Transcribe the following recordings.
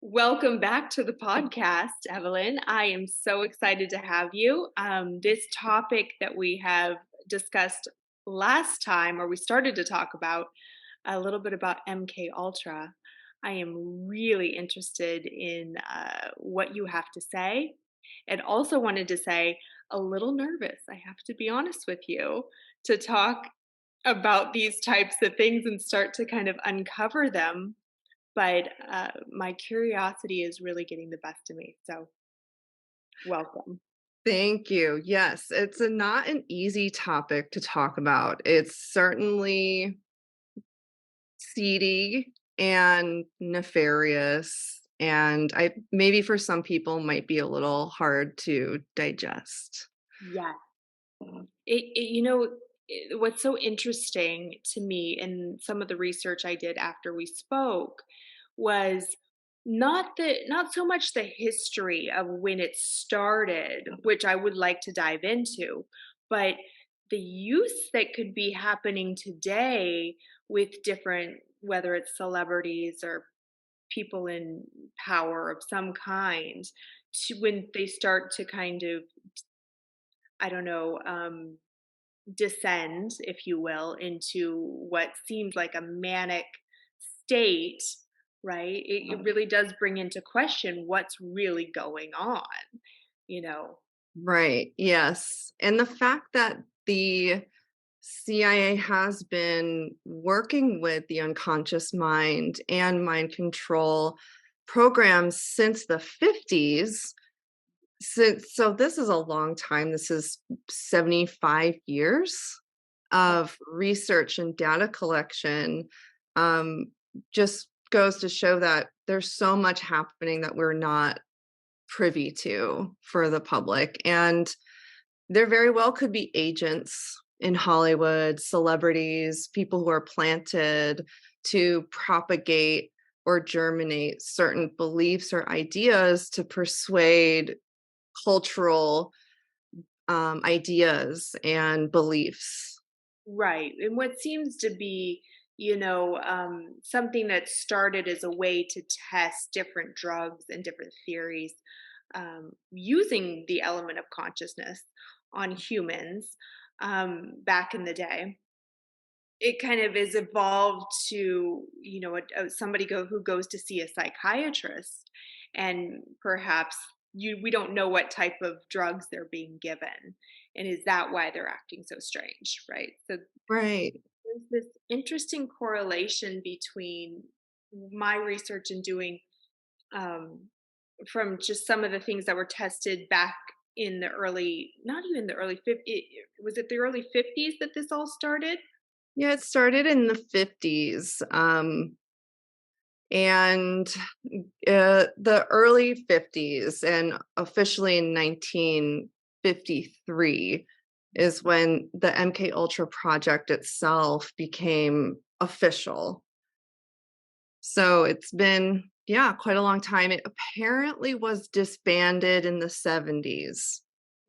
Welcome back to the podcast, Evelyn. I am so excited to have you. This topic that we have discussed last time, or we started to talk about a little bit about MK Ultra. I am really interested in what you have to say, and also wanted to say a little nervous. I have to be honest with you to talk about these types of things and start to kind of uncover them, but my curiosity is really getting the best of me. So, welcome. Thank you. Yes, it's not an easy topic to talk about. It's certainly seedy and nefarious, and I maybe for some people might be a little hard to digest. Yes. What's so interesting to me in some of the research I did after we spoke was not so much the history of when it started, which I would like to dive into, but the use that could be happening today with different, whether it's celebrities or people in power of some kind, to when they start to kind of, I don't know, descend, if you will, into what seems like a manic state, right? It really does bring into question what's really going on, you know? Right. Yes. And the fact that the CIA has been working with the unconscious mind and mind control programs since the 50s. So this is a long time. This is 75 years of research and data collection. Um, just goes to show that there's so much happening that we're not privy to for the public. And there very well could be agents in Hollywood, celebrities, people who are planted to propagate or germinate certain beliefs or ideas to persuade cultural ideas and beliefs. Right. And what seems to be, something that started as a way to test different drugs and different theories using the element of consciousness on humans back in the day. It kind of is evolved to, somebody who goes to see a psychiatrist, and perhaps we don't know what type of drugs they're being given, and is that why they're acting so strange, right? So Right. there's this interesting correlation between my research and doing um, from just some of the things that were tested back in the early, not even the early 50s. Was it the early 50s that this all started? Yeah, it started in the 50s. And the early 50s and officially in 1953 is when the MK Ultra project itself became official. So it's been, yeah, quite a long time. It apparently was disbanded in the 70s.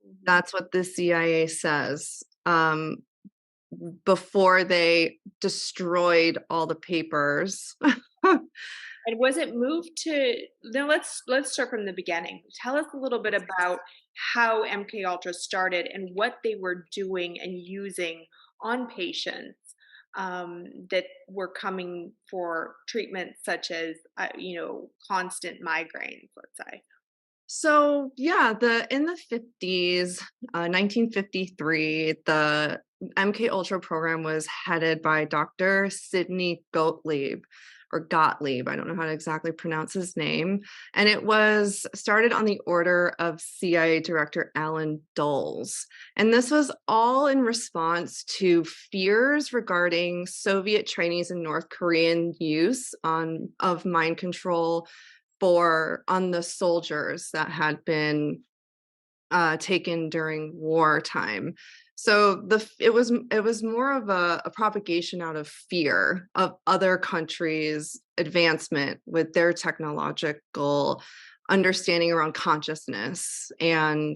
Mhm. That's what the CIA says. Before they destroyed all the papers. And was it moved to now let's start from the beginning. Tell us a little bit about how MK Ultra started and what they were doing and using on patients that were coming for treatments such as constant migraines, let's say. So yeah, the in the 50s, 1953, the MK Ultra program was headed by Dr. Sidney Gottlieb or Gottlieb. I don't know how to exactly pronounce his name. And it was started on the order of CIA Director Alan Dulles. And this was all in response to fears regarding Soviet Chinese and North Korean use of mind control for on the soldiers that had been taken during wartime. So it was more of a propagation out of fear of other countries' advancement with their technological understanding around consciousness and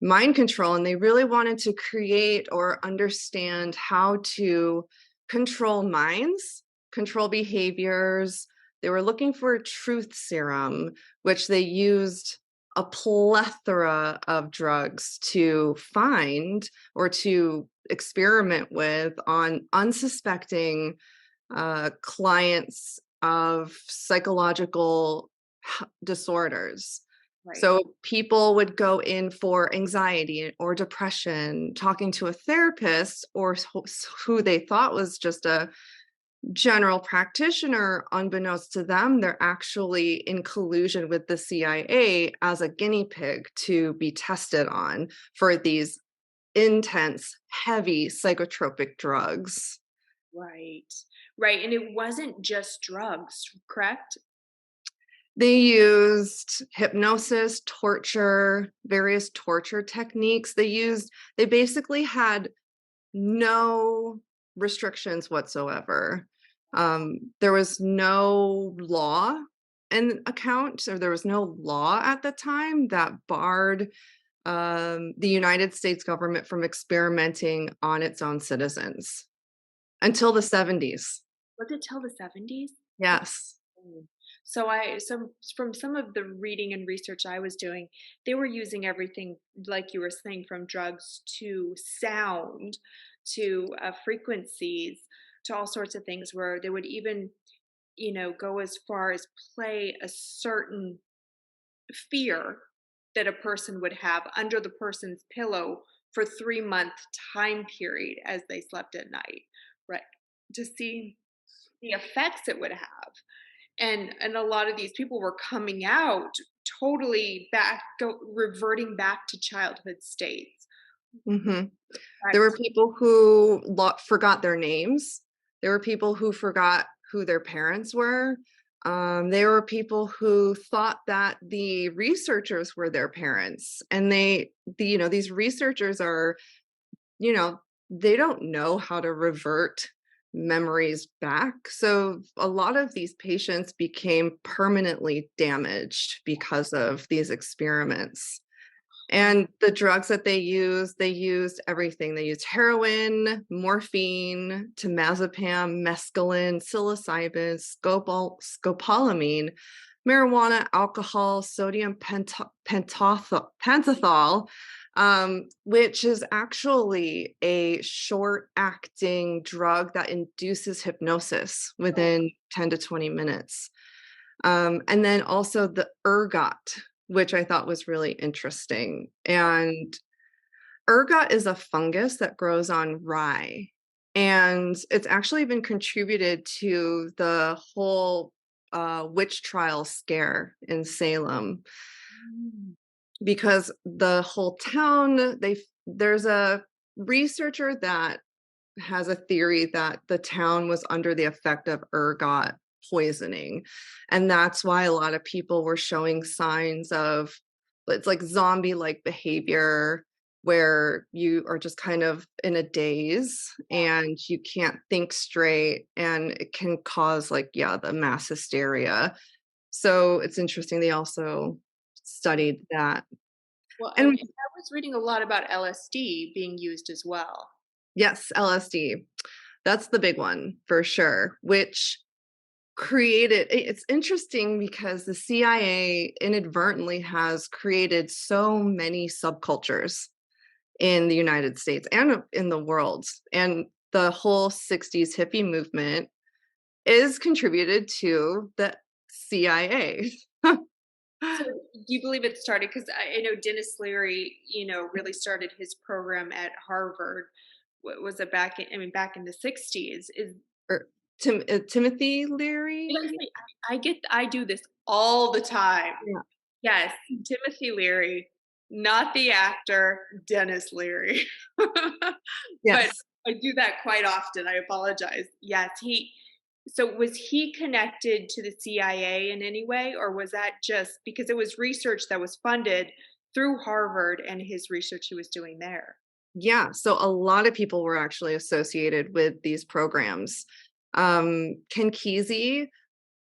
mind control, and they really wanted to create or understand how to control minds, control behaviors, They were looking for a truth serum, which they used a plethora of drugs to find or to experiment with on unsuspecting clients of psychological disorders. Right. So people would go in for anxiety or depression, talking to a therapist or who they thought was just a general practitioner. Unbeknownst to them, they're actually in collusion with the CIA as a guinea pig to be tested on for these intense, heavy psychotropic drugs. Right. Right. And it wasn't just drugs, correct? They used hypnosis, torture, various torture techniques. They basically had no restrictions whatsoever. There was no law in account, or there was no law at the time that barred the United States government from experimenting on its own citizens until the 70s. Was it till the 70s? Yes. Mm. So from some of the reading and research I was doing, they were using everything like you were saying, from drugs to sound to frequencies to all sorts of things, where they would even, go as far as play a certain fear that a person would have under the person's pillow for 3-month time period as they slept at night, right? To see the effects it would have. And a lot of these people were coming out totally reverting back to childhood states. hmm There were Correct. people who forgot their names. There were people who forgot who their parents were. There were people who thought that the researchers were their parents, and these researchers are, you know, they don't know how to revert memories back. So a lot of these patients became permanently damaged because of these experiments. Um, And the drugs that they used everything. They used heroin, morphine, temazepam, mescaline, psilocybin, scopolamine, marijuana, alcohol, sodium pentothal, which is actually a short-acting drug that induces hypnosis oh, within 10 to 20 minutes. And then also the ergot, which I thought was really interesting. And ergot is a fungus that grows on rye. And it's actually been contributed to the whole witch trial scare in Salem, mm, because the whole town, there's a researcher that has a theory that the town was under the effect of ergot poisoning. And that's why a lot of people were showing signs of, it's like zombie like behavior, where you are just kind of in a daze and you can't think straight, and it can cause, like, yeah, the mass hysteria. So it's interesting. They also studied that. well, and And I was reading a lot about LSD being used as well. yes, LSD. That's the big one for sure, which it's interesting because the CIA inadvertently has created so many subcultures in the United States and in the world. And the whole 60s hippie movement is contributed to the CIA. So, do you believe it started? Because I know Dennis Leary, really started his program at Harvard. What was it back in? I mean, back in the '60s. Or Timothy Leary. I do this all the time. Yeah. Yes, Timothy Leary, not the actor, Dennis Leary. But Yes. I do that quite often, I apologize. Yes, so was he connected to the CIA in any way, or was that just because it was research that was funded through Harvard and his research he was doing there? Yeah, so a lot of people were actually associated with these programs. Ken Kesey,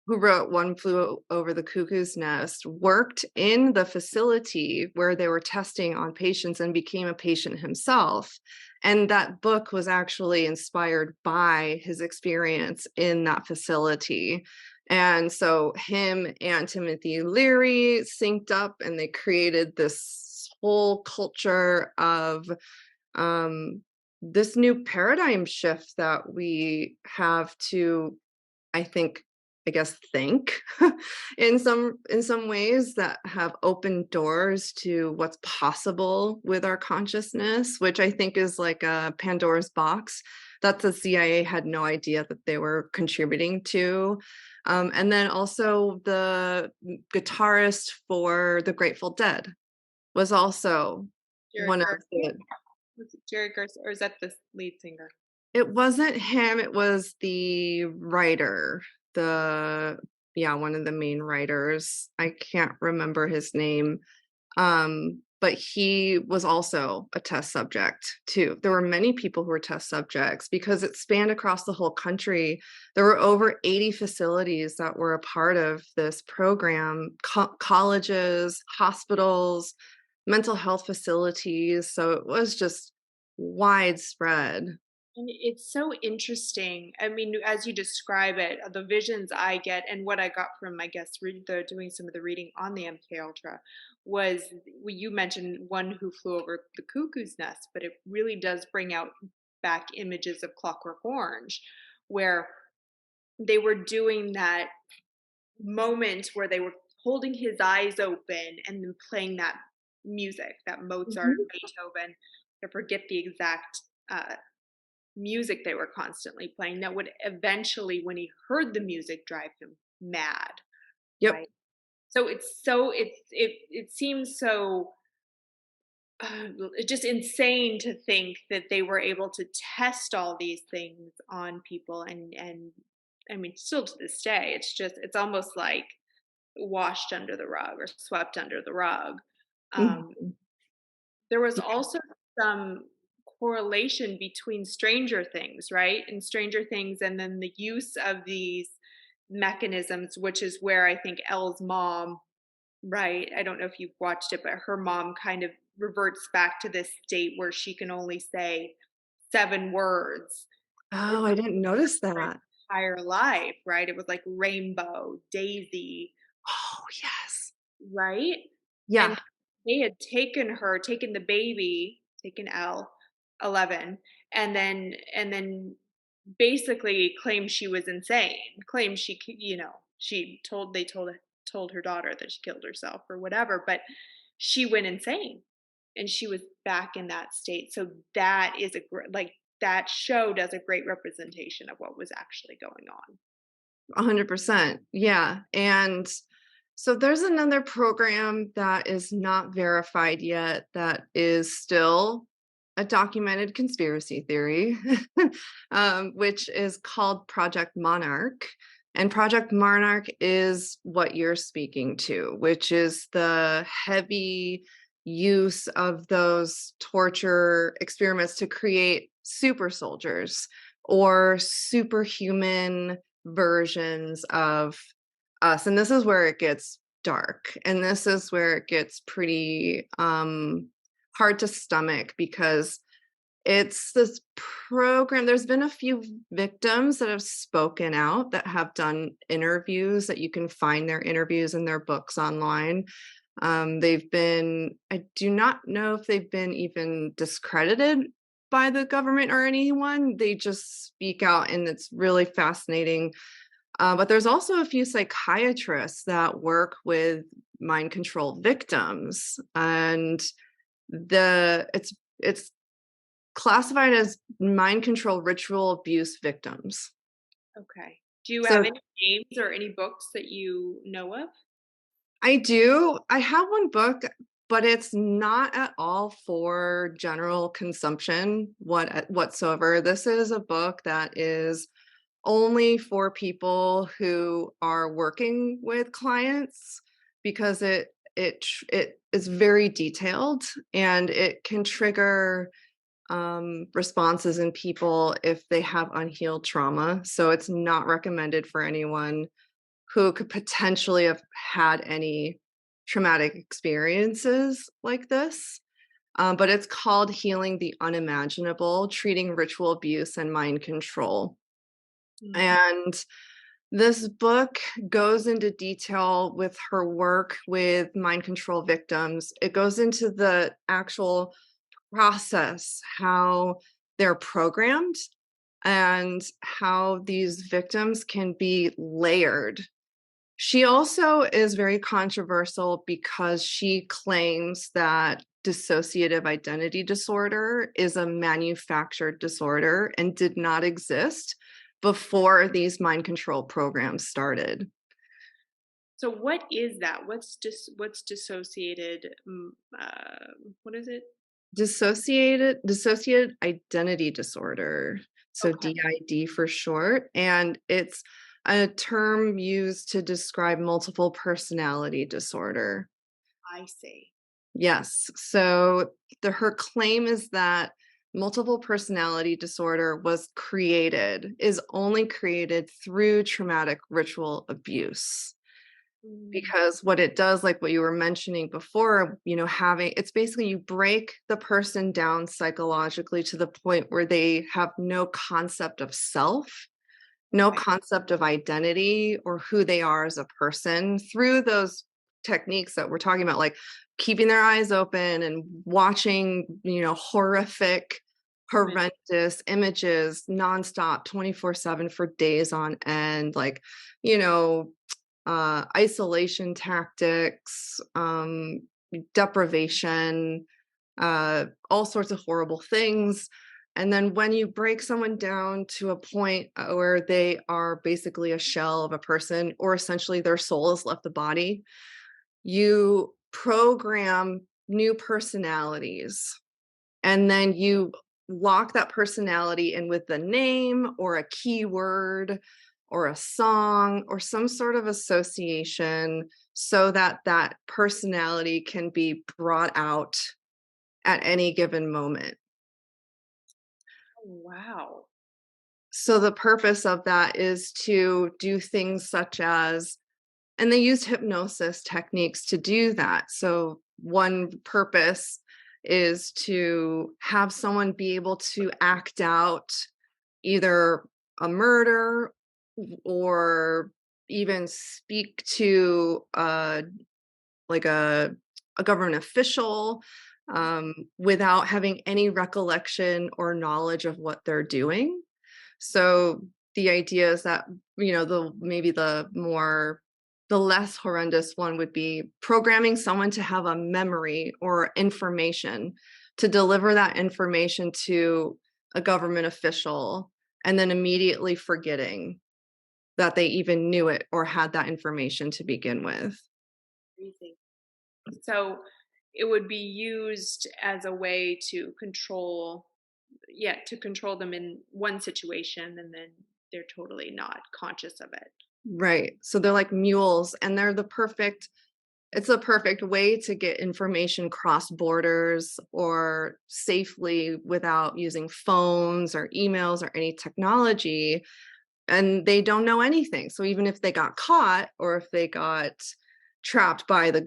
who wrote One Flew Over the Cuckoo's Nest, worked in the facility where they were testing on patients and became a patient himself. And that book was actually inspired by his experience in that facility. And so him and Timothy Leary synced up and they created this whole culture of um, this new paradigm shift that we have to, I think, I guess, think in some ways that have opened doors to what's possible with our consciousness, which I think is like a Pandora's box that the CIA had no idea that they were contributing to. And then also the guitarist for the Grateful Dead was also Jerry one of Garcia? the. Was it Jerry Garcia, or is that the lead singer? It wasn't him, it was the writer, the yeah, one of the main writers. I can't remember his name. But he was also a test subject too. There were many people who were test subjects because it spanned across the whole country. There were over 80 facilities that were a part of this program, colleges, hospitals, mental health facilities. So it was just widespread. And it's so interesting. I mean, as you describe it, the visions I get and what I got from, I guess, doing some of the reading on the MK Ultra was you mentioned One Who Flew Over the Cuckoo's Nest, but it really does bring out back images of Clockwork Orange, where they were doing that moment where they were holding his eyes open and then playing that music, that Mozart, Mhm. Beethoven. I forget the exact music they were constantly playing that would eventually, when he heard the music, drive him mad, Yep. right? So it seems so just insane to think that they were able to test all these things on people, and I mean, still to this day, it's almost like washed under the rug or swept under the rug. Um, Mhm. there was also some correlation between Stranger Things, right? And Stranger Things, and then the use of these mechanisms, which is where I think Elle's mom, right? I don't know if you've watched it, but her mom kind of reverts back to this state where she can only say 7 words for Oh, I didn't notice her that. entire life, right? It was like rainbow, daisy, Oh, yes. right? And Yeah. they had taken the baby, taken L, 11, and then basically claimed she was insane, claimed she told her daughter that she killed herself or whatever, but she went insane and she was back in that state. So that is that show does a great representation of what was actually going on. 100%. Yeah. And so there's another program that is not verified yet that is still a documented conspiracy theory, which is called Project Monarch. And Project Monarch is what you're speaking to, which is the heavy use of those torture experiments to create super soldiers or superhuman versions of us. And this is where it gets dark. And this is where it gets pretty hard to stomach because it's this program. There's been a few victims that have spoken out that have done interviews that you can find their interviews in their books online. I do not know if they've been even discredited by the government or anyone. They just speak out, and it's really fascinating. But there's also a few psychiatrists that work with mind control victims, and it's classified as mind control ritual abuse victims. Okay. Do you have So any names or any books that you know of? I do. I have one book, but it's not at all for general consumption whatsoever. This is a book that is only for people who are working with clients because it is very detailed and it can trigger responses in people if they have unhealed trauma. So it's not recommended for anyone who could potentially have had any traumatic experiences like this. But it's called Healing the Unimaginable, Treating Ritual Abuse and Mind Control. Mm. And This book goes into detail with her work with mind control victims. It goes into the actual process, how they're programmed, and how these victims can be layered. She also is very controversial because she claims that dissociative identity disorder is a manufactured disorder and did not exist before these mind control programs started. So what is that? What's dissociated? What is it? Dissociated identity disorder, so Okay, DID for short, and it's a term used to describe multiple personality disorder. I see. Yes. So her claim is that multiple personality disorder is only created through traumatic ritual abuse. Mm, Because what it does, like what you were mentioning before, having it's basically you break the person down psychologically to the point where they have no concept of self, no okay. concept of identity or who they are as a person through those techniques that we're talking about, like keeping their eyes open and watching, horrific, Image. horrendous images nonstop 24/7 for days on end, like, you know, isolation tactics, deprivation, all sorts of horrible things. And then when you break someone down to a point where they are basically a shell of a person, or essentially their soul has left the body, you program new personalities. And then you lock that personality in with a name or a keyword or a song or some sort of association so that that personality can be brought out at any given moment. Oh, wow. So the purpose of that is to do things such as, and they use hypnosis techniques to do that. So one purpose is to have someone be able to act out either a murder or even speak to like a government official without having any recollection or knowledge of what they're doing. So the idea is that, the less horrendous one would be programming someone to have a memory or information to deliver that information to a government official and then immediately forgetting that they even knew it or had that information to begin with. Crazy. So it would be used as a way to control them in one situation, and then they're totally not conscious of it. Right. So they're like mules and they're it's a perfect way to get information cross borders or safely without using phones or emails or any technology. And they don't know anything. So even if they got caught or if they got trapped by the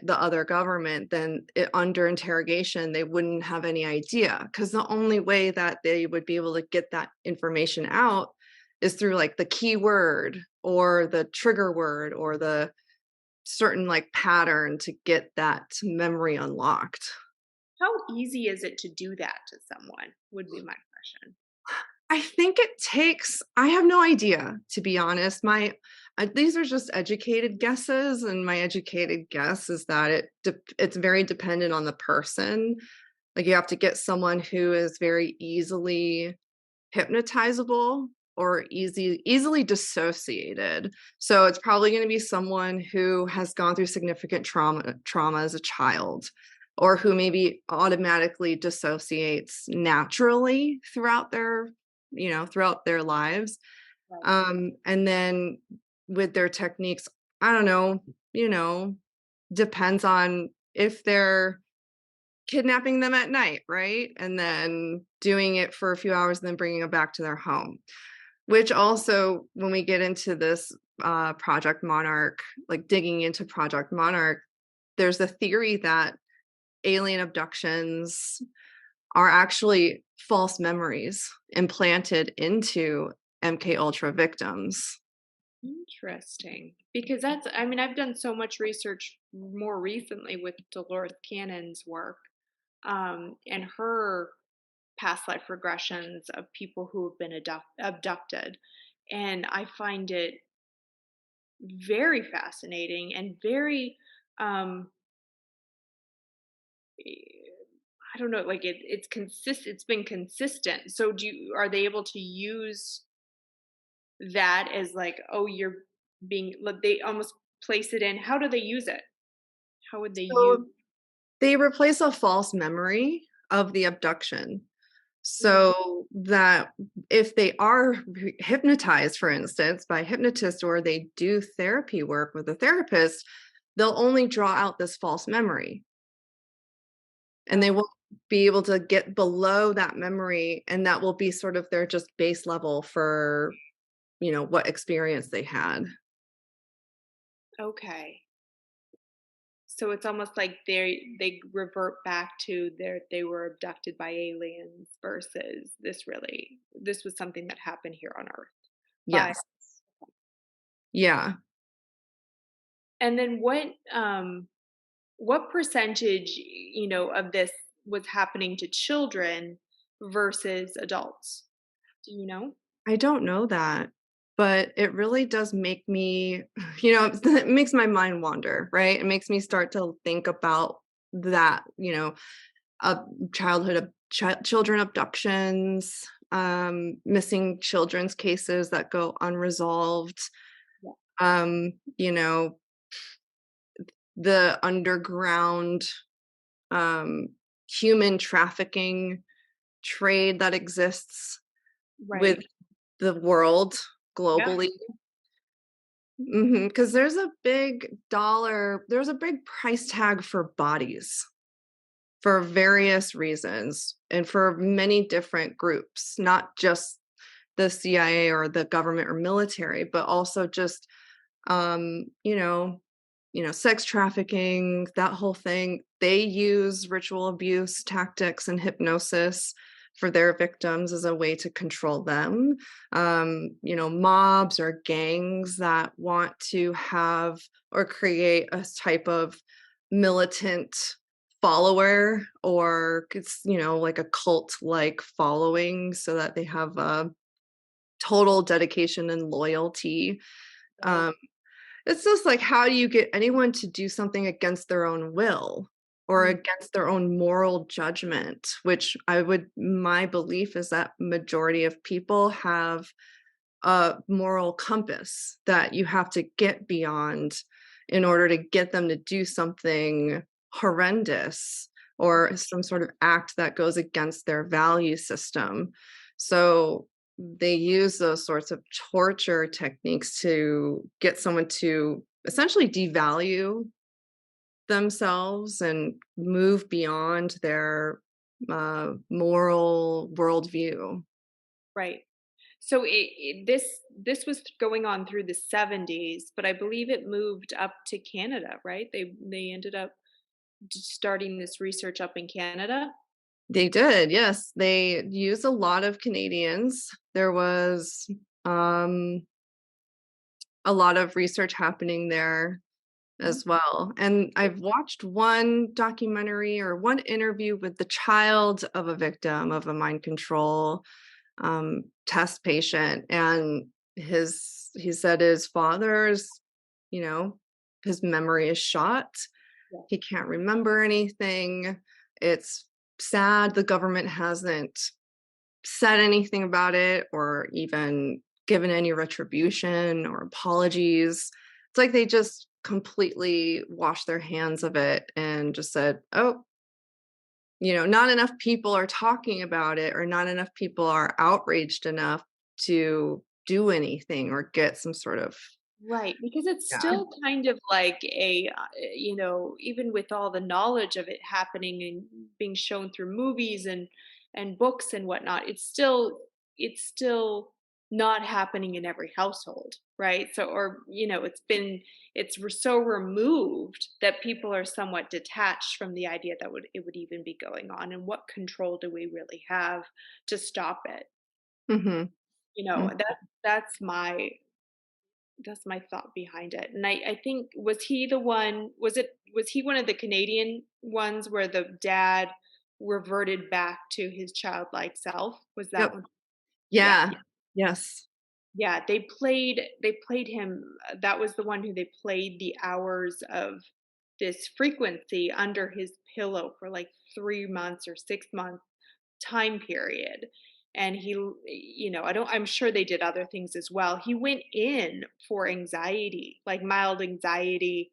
other government, then under interrogation, they wouldn't have any idea. Because the only way that they would be able to get that information out is through like the keyword or the trigger word or the certain like pattern to get that memory unlocked. How easy is it to do that to someone? Would be my question. I think it takes I have no idea, to be honest. These are just educated guesses, and my educated guess is that it's very dependent on the person. Like, you have to get someone who is very easily hypnotizable or easily dissociated. So it's probably gonna be someone who has gone through significant trauma as a child, or who maybe automatically dissociates naturally throughout their lives. Right. And then with their techniques, I don't know, depends on if they're kidnapping them at night, right? And then doing it for a few hours and then bringing them back to their home. Which also, when we get into this Project Monarch, like digging into Project Monarch, there's a theory that alien abductions are actually false memories implanted into MK Ultra victims. Interesting. Because that's, I mean, I've done so much research more recently with Dolores Cannon's work, and her past life regressions of people who have been abducted. And I find it very fascinating and very, um, I don't know, like it's been consistent. So are they able to use that as like, oh, you're being, like, they almost place it in, how do they use it? How would they use? So they replace a false memory of the abduction. Mhm. So that if they are hypnotized, for instance, by a hypnotist, or they do therapy work with a therapist, they'll only draw out this false memory, and they Okay. won't be able to get below that memory, and that will be sort of their just base level for, what experience they had. Okay. So it's almost like they revert back to they were abducted by aliens versus this was something that happened here on Earth. By Yes. Yeah. and then what percentage, of this was happening to children versus adults? Do you know? I don't know that, but it really does make me, it makes my mind wander, right? It makes me start to think about that, uh, children abductions, missing children's cases that go unresolved, Yeah. um, you know, the underground, um, human trafficking trade that exists with Right. the world Yeah. globally. Because there's a big price tag for bodies for various reasons and for many different groups, not just the CIA or the government or military, but also just um, you know, sex trafficking, that whole thing. They use ritual abuse tactics and hypnosis for their victims as a way to control them. Mobs or gangs that want to have or create a type of militant follower, or it's, like a cult like following, so that they have a total dedication and loyalty. Right. um, it's just like, how do you get anyone to do something against their own will or Mm. against their own moral judgment? Which my belief is that majority of people have a moral compass that you have to get beyond in order to get them to do something horrendous or some sort of act that goes against their value system. So they use those sorts of torture techniques to get someone to essentially devalue themselves and move beyond their moral worldview. Right. So this was going on through the 70s, but I believe it moved up to Canada, right? They ended up starting this research up in Canada. They did, yes. They use a lot of Canadians. There was um, a lot of research happening there Mhm. as well. And I've watched one documentary or one interview with the child of a victim of a mind control test patient, and he said his father's, you know, his memory is shot. Yeah. He can't remember anything. It's sad the government hasn't said anything about it or even given any retribution or apologies. It's like they just completely washed their hands of it and just said, "Oh, not enough people are talking about it, or not enough people are outraged enough to do anything or get some sort of." Right, because it's Yeah. still kind of like even with all the knowledge of it happening and being shown through movies and books and whatnot, it's still not happening in every household, right? So, or so removed that people are somewhat detached from the idea that it would even be going on, and what control do we really have to stop it? Mhm. You know, Mm. that's my That's my thought behind it, and I think was he the one was he one of the Canadian ones where the dad reverted back to his childlike self? Was that Yep. one? Yeah, Yeah. Yes. yeah, they played him that was the one who they played the hours of this frequency under his pillow for, like, 3 months or 6 months time period, and I'm sure they did other things as well. He went in for anxiety, like mild anxiety,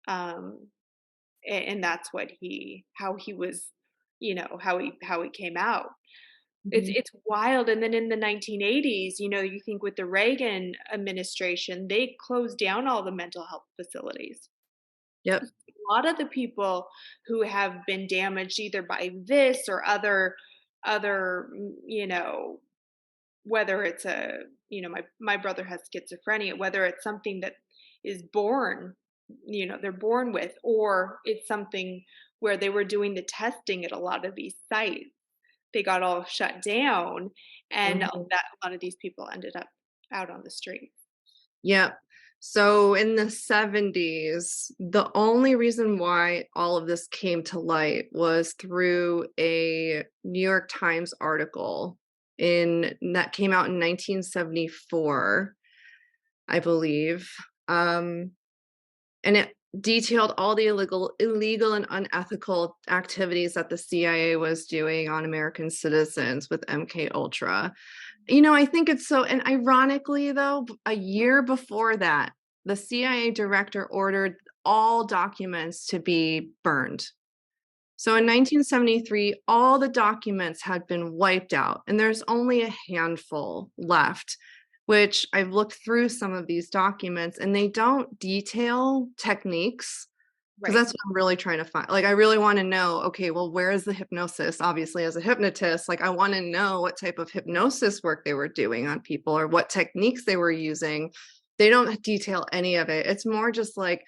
um, and that's what he how he was, how he came out. Mhm. It's wild, and then in the 1980s, you think with the Reagan administration, they closed down all the mental health facilities. Yep. A lot of the people who have been damaged either by this or other, whether it's my brother has schizophrenia, whether it's something that is born, they're born with, or it's something where they were doing the testing at a lot of these sites. They got all shut down, and Mhm. a lot of these people ended up out on the street. Yep. So in the 70s, the only reason why all of this came to light was through a New York Times article in that came out in 1974, I believe. Um, and it detailed all the illegal and unethical activities that the CIA was doing on American citizens with MK Ultra. I think it's so, and ironically though, a year before that, the CIA director ordered all documents to be burned. So in 1973, all the documents had been wiped out, and there's only a handful left, which I've looked through some of these documents, and they don't detail techniques because Right. that's what I'm really trying to find. Like, I really want to know, okay, well, where is the hypnosis? Obviously, as a hypnotist, like, I want to know what type of hypnosis work they were doing on people or what techniques they were using. They don't detail any of it. It's more just like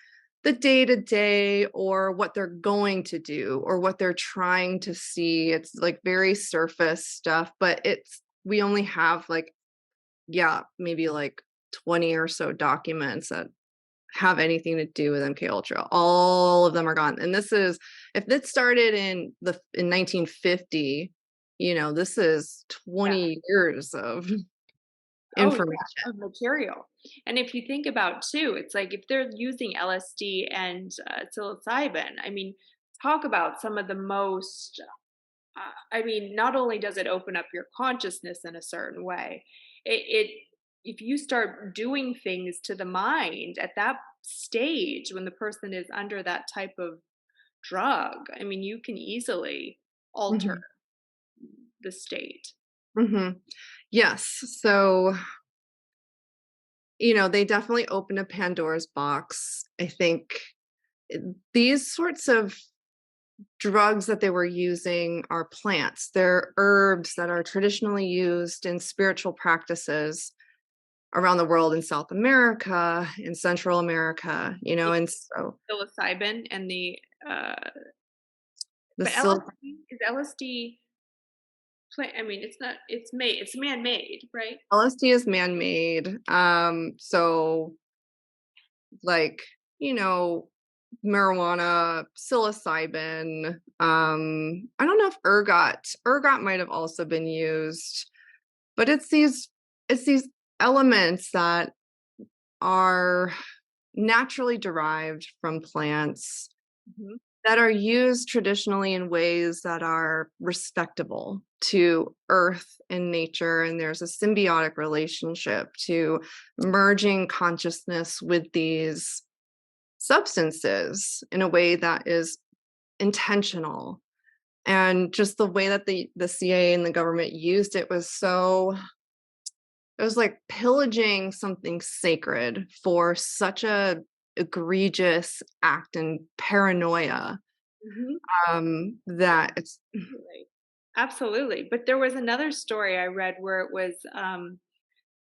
the day to day or what they're going to do or what they're trying to see. It's like very surface stuff, but we only have like, yeah, maybe like 20 or so documents that have anything to do with MK Ultra. All of them are gone. And this is if it started in 1950, this is Yeah. 20 years of Oh, information. yeah, of material. And if you think about too, it's like if they're using LSD and psilocybin, I mean, talk about some of the most. I mean, not only does it open up your consciousness in a certain way, it if you start doing things to the mind at that stage when the person is under that type of drug, I mean, you can easily alter Mhm, the state. mhm. Yes. So, they definitely opened a Pandora's box. I think these sorts of drugs that they were using are plants. They're herbs that are traditionally used in spiritual practices around the world in South America, in Central America, and so Psilocybin and uh the but sil LSD I mean, it's man-made, right? LSD is man-made. So like, you know, marijuana, psilocybin, I don't know if ergot might have also been used, but it's these elements that are naturally derived from plants Mhm. that are used traditionally in ways that are respectable to earth and nature. And there's a symbiotic relationship to merging consciousness with these substances in a way that is intentional. And just the way that the CIA and the government used it was it was like pillaging something sacred for such a egregious act and paranoia Mhm. that it's Absolutely. Absolutely. But there was another story I read where it was,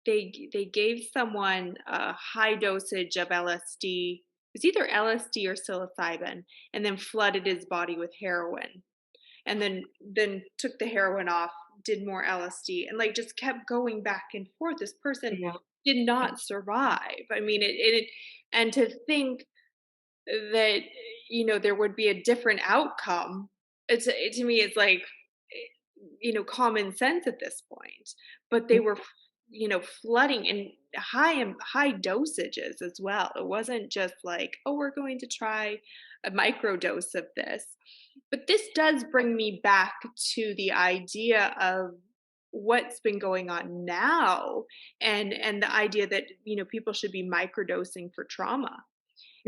they gave someone a high dosage of LSD. It was either LSD or psilocybin, and then flooded his body with heroin, and then took the heroin off, did more LSD, and like just kept going back and forth. This person yeah. did not survive. I mean, and to think that, there would be a different outcome, to me, it's like, common sense at this point. But they were, flooding in high dosages as well. It wasn't just like, "Oh, we're going to try a micro dose of this." But this does bring me back to the idea of what's been going on now, and the idea that, people should be microdosing for trauma.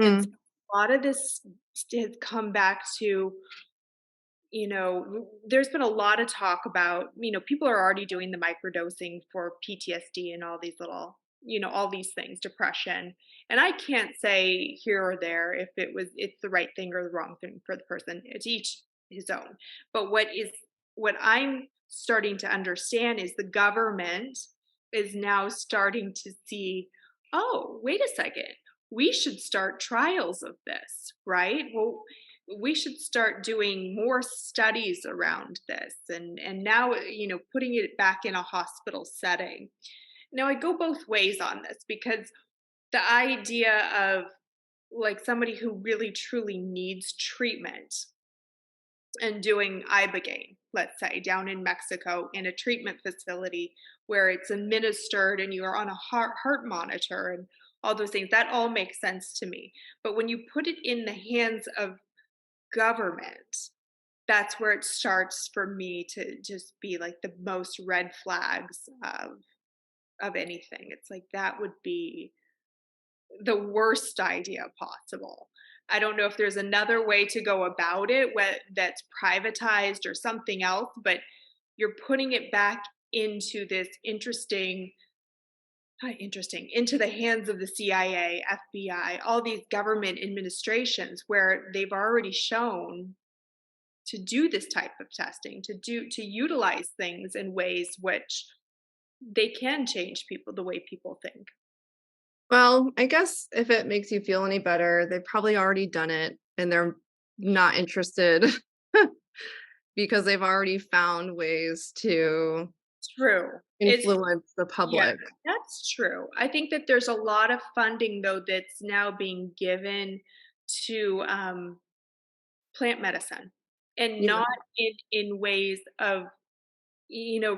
And so Mm, a lot of this has come back to, there's been a lot of talk about, people are already doing the microdosing for PTSD and all these little, all these things, depression. And I can't say here or there if it's the right thing or the wrong thing for the person. It's each his own. But what I'm starting to understand is the government is now starting to see, oh, wait a second, we should start trials of this, right? Well, we should start doing more studies around this, and now, putting it back in a hospital setting. Now I go both ways on this, because the idea of, like, somebody who really truly needs treatment and doing ibogaine, let's say, down in Mexico in a treatment facility where it's administered and you are on a heart monitor and all those things, that all makes sense to me. But when you put it in the hands of government, that's where it starts for me to just be like the most red flags of anything. It's like that would be the worst idea possible. I don't know if there's another way to go about it, that's privatized or something else, but you're putting it back into this interesting, into the hands of the CIA, FBI, all these government administrations where they've already shown to do this type of testing, to utilize things in ways which they can change people, the way people think. well, I guess if it makes you feel any better, they've probably already done it and they're not interested because they've already found ways to True. It's influence the Yeah, public. that's true. I think that there's a lot of funding though that's now being given to plant medicine, and Yeah. not in ways of,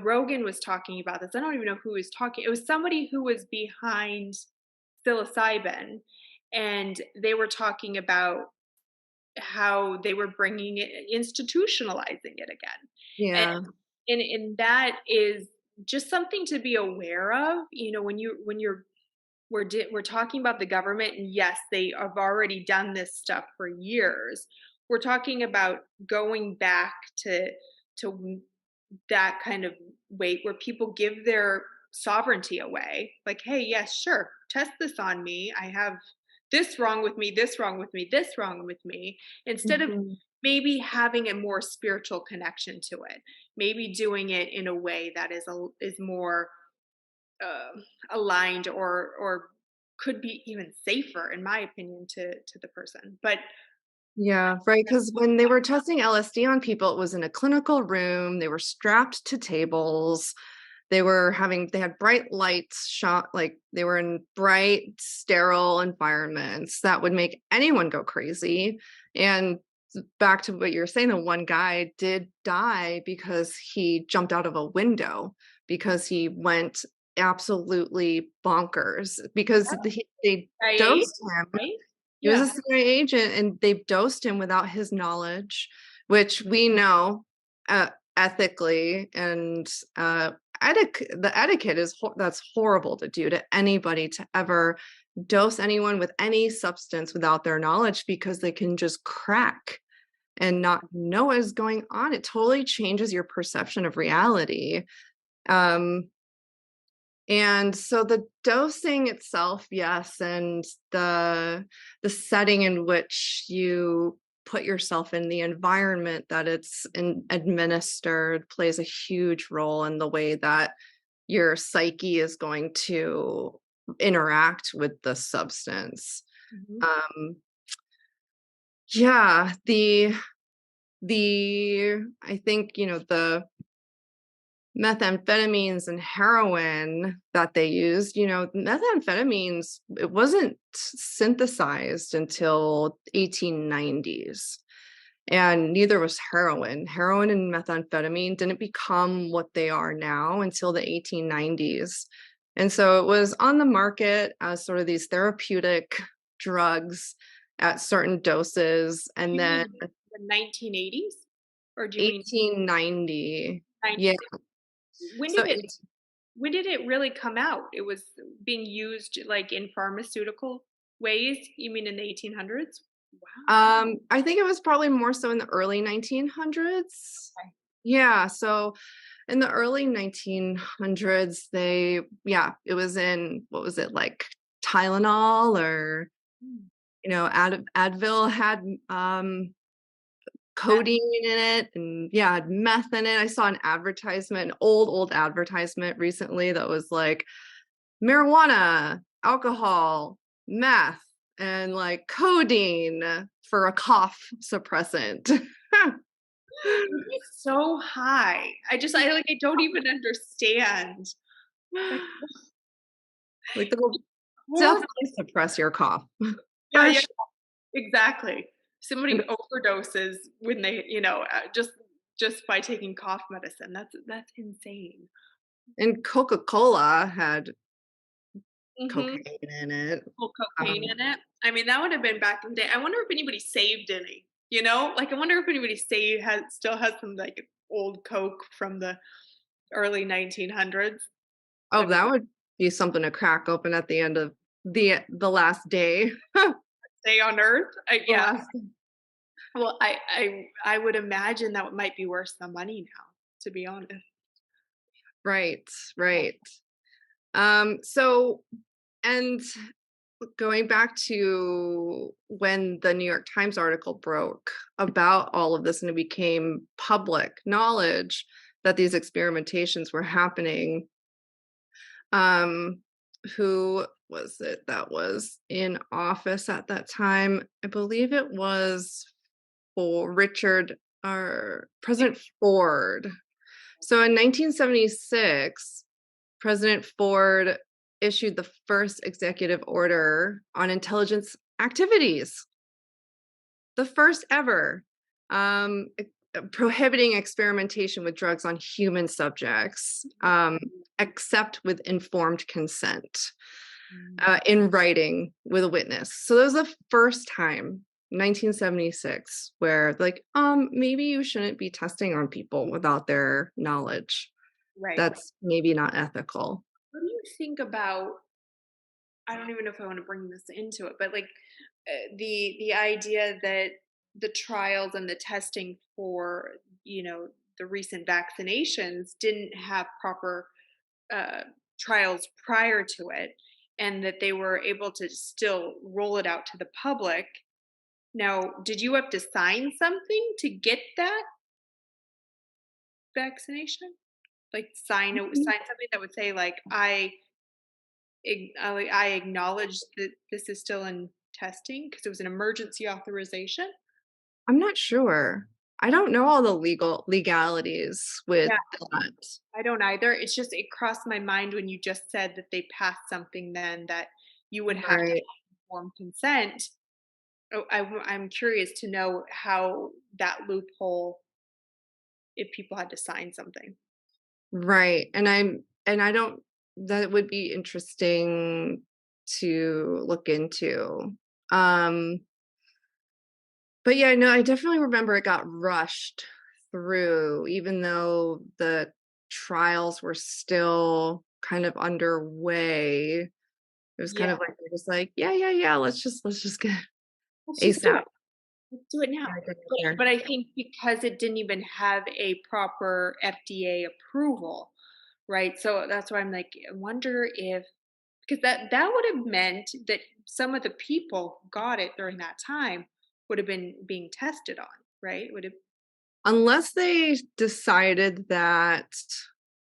Rogan was talking about this. I don't even know who was talking. It was somebody who was behind psilocybin, and they were talking about how they were bringing it, institutionalizing it again. And Yeah. and that is just something to be aware of, we're talking about the government, and yes, they have already done this stuff for years. We're talking about going back to that kind of weight where people give their sovereignty away. Like, hey, yes, sure, test this on me. I have this wrong with me, this wrong with me, this wrong with me, instead of Mhm. maybe having a more spiritual connection to it. Maybe doing it in a way that is more aligned, or could be even safer, in my opinion, to the person. But Yeah, right. Because when they were testing LSD on people, it was in a clinical room. They were strapped to tables. They had bright lights shot, like they were in bright, sterile environments that would make anyone go crazy. And back to what you're saying, the one guy did die because he jumped out of a window because he went absolutely bonkers because they CIA, dosed him. right? He was a Yeah. CIA agent, and they dosed him without his knowledge, which we know, ethically and, the etiquette is that's horrible to do to anybody, to ever dose anyone with any substance without their knowledge because they can just crack and not know what is going on. It totally changes your perception of reality. Um, and so the dosing itself, yes, and the setting in which you put yourself in, the environment that administered plays a huge role in the way that your psyche is going to interact with the substance. Mhm. Um, yeah, the I think, methamphetamines and heroin that they used. Methamphetamines, it wasn't synthesized until 1890s. And neither was heroin. Heroin and methamphetamine didn't become what they are now until the 1890s. And so it was on the market as sort of these therapeutic drugs at certain doses. And You then mean the 1980s? Or do you mean 1890, yeah. 90s? When So did it when did it really come out? It was being used, like, in pharmaceutical ways? You mean in the 1800s? Wow. I think it was probably more so in the early 1900s. Okay. Yeah, so in the early 1900s, it was in, what was it, like Tylenol, or, Mm. Advil had That codeine in it, and yeah, had meth in it. I saw an advertisement, an old advertisement recently that was like marijuana, alcohol, meth, and like codeine for a cough suppressant. it's so high. I don't even understand. Like, Like that will horrible. definitely suppress your cough. Yeah, For yeah, sure. exactly. Somebody And, overdoses when they, just by taking cough medicine. That's insane. and Coca-Cola had Mhm. cocaine in it. Full cocaine Um, in it. I mean, that would have been back in the day. I wonder if anybody saved any, you know? Like, I wonder if anybody still has some, like, old Coke from the early 1900s oh, that we that could would be something to crack open at the end of the last day. stay on Earth. The Yeah. last Well, I would imagine that might be worth some money now, to be honest. Right, right. So, and going back to when the New York Times article broke about all of this and it became public knowledge that these experimentations were happening, um, who was it that was in office at that time? I believe it was for Richard or President Ford. So in 1976, President Ford issued the first executive order on intelligence activities, the first ever, prohibiting experimentation with drugs on human subjects, except with informed consent, Mm. in writing with a witness. So that was the first time, 1976, where like, maybe you shouldn't be testing on people without their knowledge. Right. That's maybe not ethical. What do you think about I don't even know if I wanna bring this into it, but, like, the idea that the trials and the testing for, the recent vaccinations didn't have proper, uh, trials prior to it, and that they were able to still roll it out to the public. Now, did you have to sign something to get that vaccination? Like, sign something that would say, like, I acknowledge that this is still in testing because it was an emergency authorization? I'm not sure. I don't know all the legalities with Yeah, that. I don't either. It's just it crossed my mind when you just said that they passed something then that you would have to Right. have informed consent. Oh, I'm curious to know how that loophole if people had to sign something. Right. And I don't, that would be interesting to look into. Um but yeah, no, I definitely remember it got rushed through even though the trials were still kind of underway. It was kind Yeah, of like they're just like, yeah, let's just get let's just do ASAP. it. Let's do it now. Get it But there. but I think because it didn't even have a proper FDA approval, right? So that's why I'm like, I wonder if because that would have meant that some of the people who got it during that time would have been being tested on, right? Would have Unless they decided that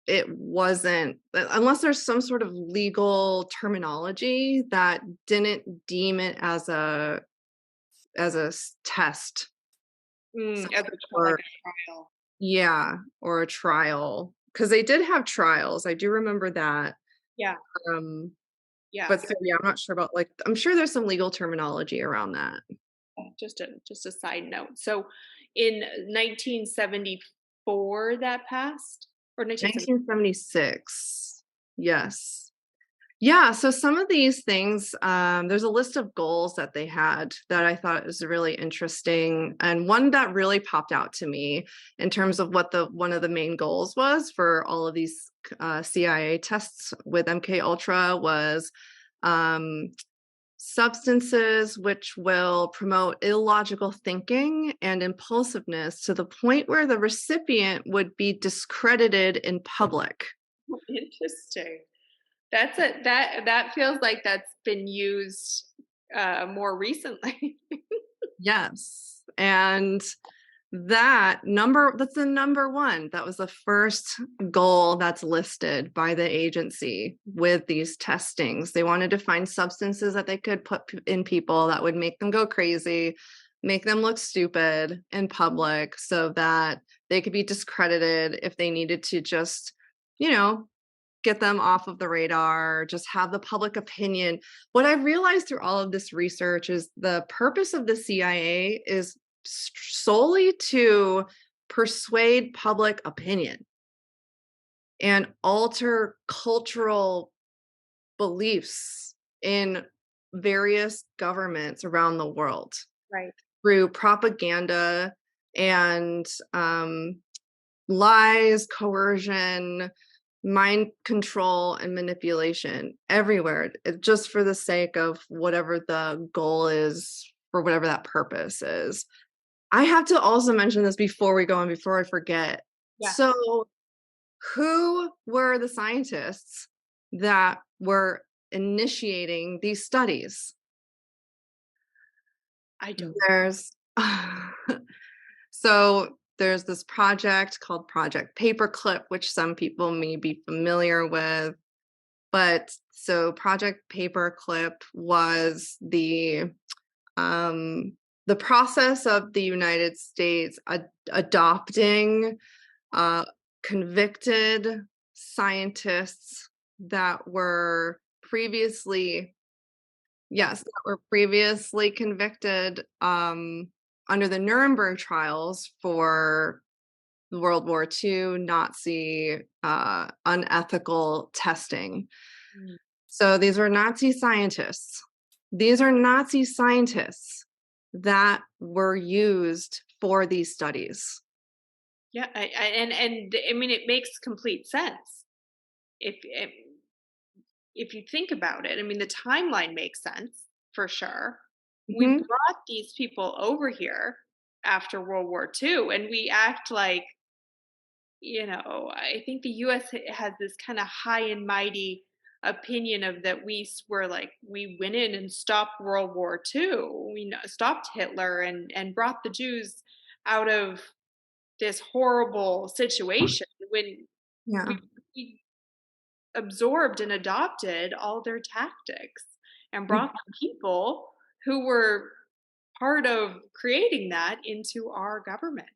it wasn't, unless there's some sort of legal terminology that didn't deem it as test, as something like or a trial. yeah, or a trial. because they did have trials. I do remember that. Yeah, Um, yeah. but so yeah, I'm not sure about like I'm sure there's some legal terminology around that. Just a side note. So in 1974 that passed, or 1970. 1976. Yes. Yeah, so some of these things, there's a list of goals that they had that I thought was really interesting, and one that really popped out to me in terms of what the one of the main goals was for all of these CIA tests with MK Ultra was um, substances which will promote illogical thinking and impulsiveness to the point where the recipient would be discredited in public. Interesting. That feels like that's been used more recently. Yes. And that's the number one. That was the first goal that's listed by the agency with these testings. They wanted to find substances that they could put in people that would make them go crazy, make them look stupid in public so that they could be discredited if they needed to just, you know, get them off of the radar, just have the public opinion. What I realized through all of this research is the purpose of the CIA is solely to persuade public opinion and alter cultural beliefs in various governments around the world Right. through propaganda and lies, coercion, mind control, and manipulation everywhere, just for the sake of whatever the goal is, for whatever that purpose is. I have to also mention this before we go on, before I forget. Yeah. So, who were the scientists that were initiating these studies? I don't. There's so there's this project called Project Paperclip, which some people may be familiar with. But so Project Paperclip was the process of the United States adopting convicted scientists that were previously, yes, that were previously convicted under the Nuremberg trials for World War II Nazi unethical testing. Mm. So these were Nazi scientists. These are Nazi scientists that were used for these studies. Yeah, and I mean, it makes complete sense if if you think about it. I mean, the timeline makes sense for sure. We Mhm. brought these people over here after World War II, and we act like, I think the US has this kind of high and mighty opinion of that were like, we went in and stopped World War II. Stopped Hitler and brought the Jews out of this horrible situation when Yeah. we absorbed and adopted all their tactics and Mm. brought the people who were part of creating that into our government.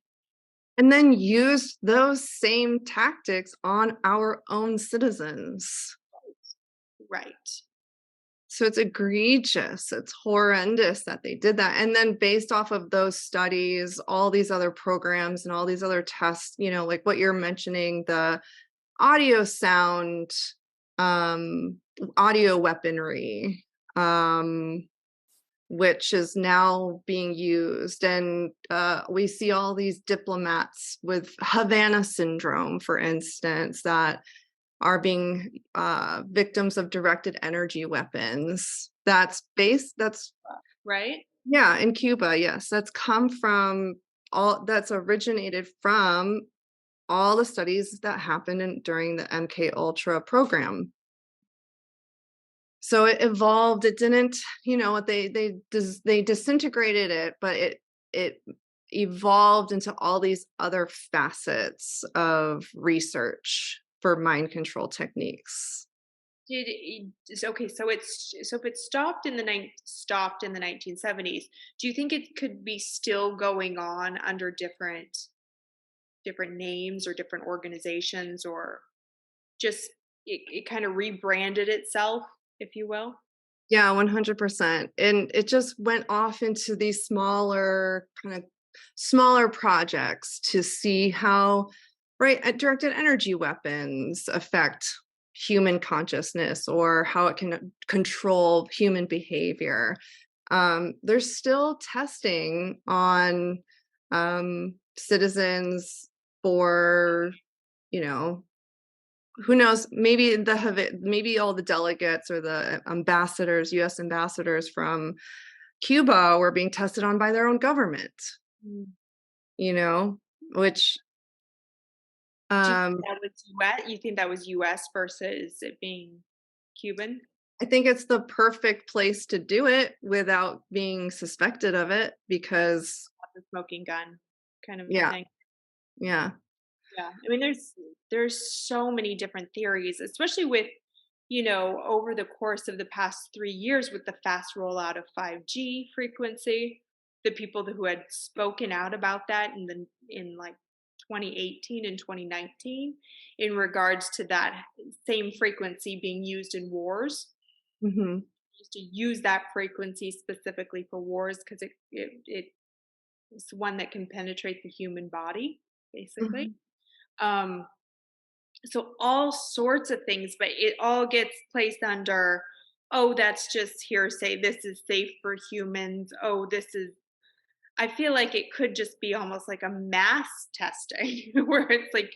And then used those same tactics on our own citizens. Right. So it's egregious. It's horrendous that they did that. And then based off of those studies, all these other programs and all these other tests, like what you're mentioning, the audio sound, um, audio weaponry, which is now being used. And we see all these diplomats with Havana syndrome, for instance, that are being victims of directed energy weapons. That's Right. yeah, in Cuba, yes, that's originated from all the studies that happened during the MK Ultra program. So it evolved. It didn't, they disintegrated it, but it evolved into all these other facets of research for mind control techniques. Okay, so if it stopped in the 1970s, do you think it could be still going on under different names or different organizations, or just it kind of rebranded itself, if you will. Yeah, 100%. And it just went off into these smaller projects to see how, right, directed energy weapons affect human consciousness or how it can control human behavior. There's still testing on citizens for, you know, who knows, maybe all the delegates or the ambassadors, US ambassadors from Cuba were being tested on by their own government, Mm. you know, which Do you think um that was US? You think that was US versus it being Cuban? I think it's the perfect place to do it without being suspected of it because The smoking gun kind of a yeah, thing. yeah. Yeah. I mean, there's so many different theories, especially with, over the course of the past 3 years with the fast rollout of 5G frequency, the people who had spoken out about that in like 2018 and 2019 in regards to that same frequency being used in wars. Mhm. Used to use that frequency specifically for wars because it's one that can penetrate the human body, basically. Mhm. Um, so all sorts of things, but it all gets placed under, oh, that's just hearsay. This is safe for humans. Oh, this is. I feel like it could just be almost like a mass testing where it's like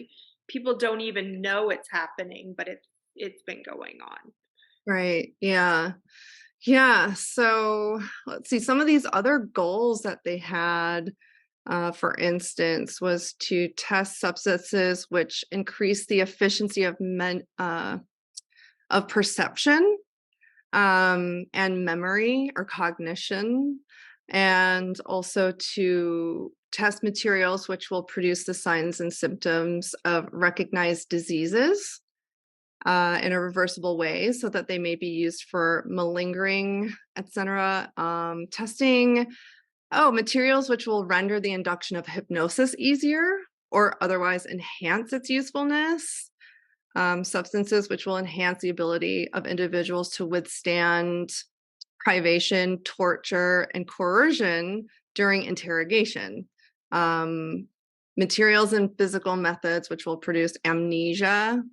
people don't even know it's happening, but it's been going on. Right. Yeah. Yeah. So let's see. Some of these other goals that they had, for instance, was to test substances which increase the efficiency of perception, and memory or cognition, and also to test materials which will produce the signs and symptoms of recognized diseases in a reversible way so that they may be used for malingering, etc. Testing, materials which will render the induction of hypnosis easier or otherwise enhance its usefulness. Substances which will enhance the ability of individuals to withstand privation, torture, and coercion during interrogation. Um, Materials and physical methods which will produce amnesia,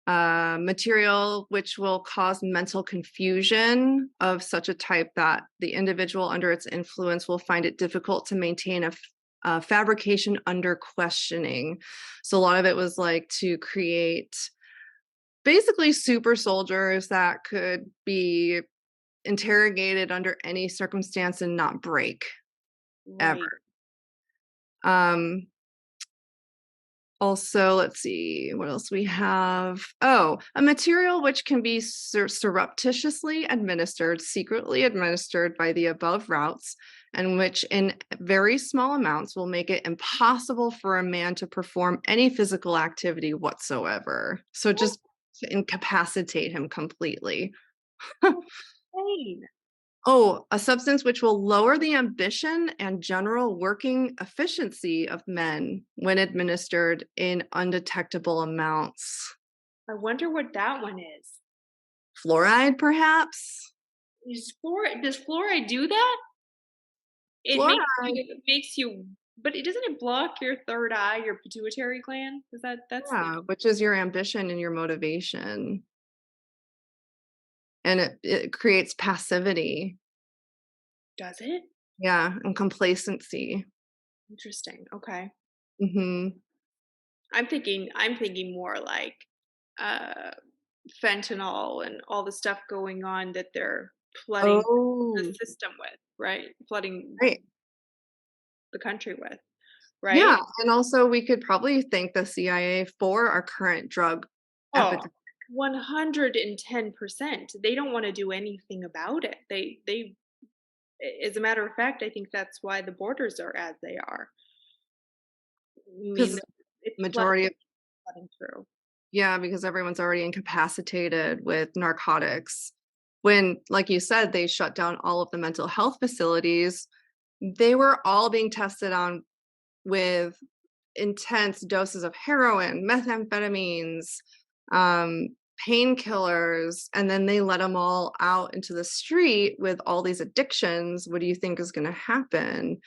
material which will cause mental confusion of such a type that the individual under its influence will find it difficult to maintain a fabrication under questioning. So a lot of it was like to create basically super soldiers that could be interrogated under any circumstance and not break ever. Right. Um, Also, let's see what else we have. Oh, a material which can be surreptitiously administered, secretly administered by the above routes, and which in very small amounts will make it impossible for a man to perform any physical activity whatsoever. So What? just to incapacitate him completely. Insane. Oh, a substance which will lower the ambition and general working efficiency of men when administered in undetectable amounts. I wonder what that one is. Fluoride, perhaps? Does fluoride do that? It makes Fluoride, you, but it doesn't it block your third eye, your pituitary gland? Is that's the yeah, which is your ambition and your motivation. And it creates passivity, does it? yeah, and complacency. Interesting. Okay. Hmm. I'm thinking more like uh fentanyl and all the stuff going on that they're flooding the Oh, system with, right? Flooding right. the country with, Yeah, right? and also we could probably thank the CIA for our current drug Oh, epidemic. 110%. They don't want to do anything about it. They as a matter of fact, I think that's why the borders are as they are. I mean, Because it's majority of flooding through. yeah, because everyone's already incapacitated with narcotics. When, like you said, they shut down all of the mental health facilities, they were all being tested on with intense doses of heroin, methamphetamines, um, painkillers, and then they let them all out into the street with all these addictions. What do you think is going to happen?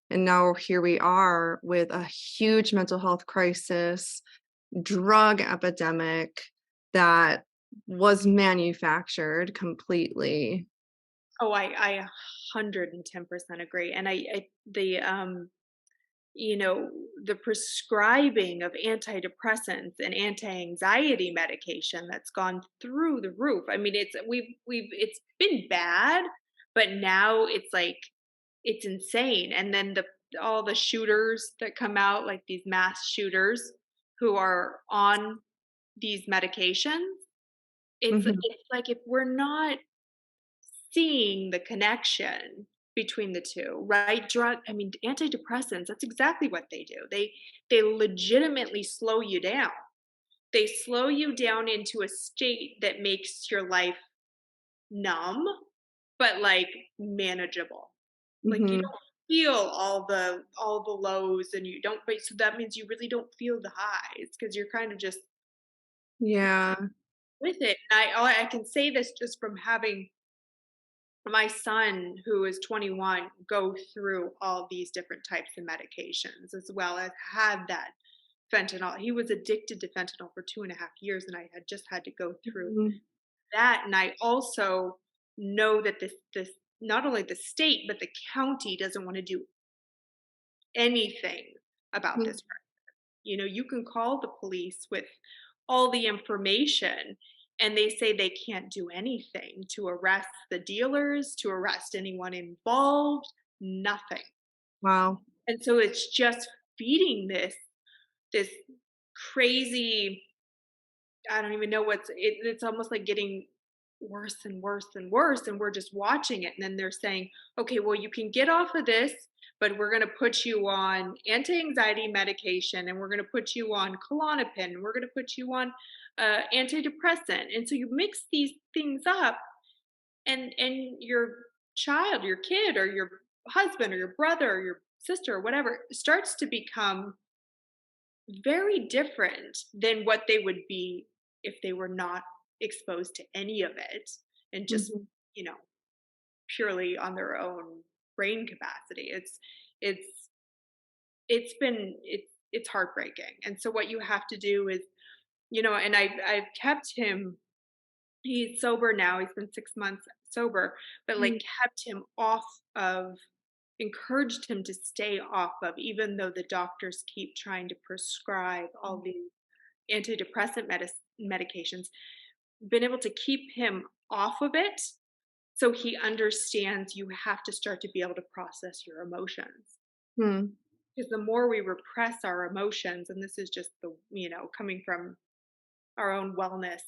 And now here we are with a huge mental health crisis, drug epidemic that was manufactured completely. Oh, I 110% agree. And you know, the prescribing of antidepressants and anti-anxiety medication that's gone through the roof. I mean, we've it's been bad, but now it's like it's insane. And then the all the shooters that come out, like these mass shooters who are on these medications, Mhm, it's like if we're not seeing the connection between the two, right? I mean, antidepressants, that's exactly what they do. They legitimately slow you down. They slow you down into a state that makes your life numb, but like manageable. Like you mhm. don't feel all the lows and you don't, but so that means you really don't feel the highs because you're kind of just Yeah. with it. And I can say this just from having my son, who is 21, go through all these different types of medications as well as had that fentanyl. He was addicted to fentanyl for 2.5 years, and I had just had to go through Mhm, that. And I also know that this not only the state but the county doesn't want to do anything about mhm. this. You know, you can call the police with all the information and they say they can't do anything to arrest the dealers, to arrest anyone involved, nothing. Wow. And so it's just feeding this crazy, I don't even know it's almost like getting worse and worse and worse and we're just watching it and then they're saying, "Okay, well you can get off of this, but we're going to put you on anti-anxiety medication and we're going to put you on Klonopin, and we're going to put you on antidepressant." And so you mix these things up and your child, your kid or your husband or your brother or your sister or whatever starts to become very different than what they would be if they were not exposed to any of it and just, Mhm, you know, purely on their own brain capacity. It's it's heartbreaking. And so what you have to do is, you know, and I've kept him, he's sober now, he's been 6 months sober, but like mhm, kept him off of, encouraged him to stay off of, even though the doctors keep trying to prescribe all these antidepressant medications, been able to keep him off of it so he understands you have to start to be able to process your emotions. mhm, Because the more we repress our emotions, and this is just the, you know, coming from our own wellness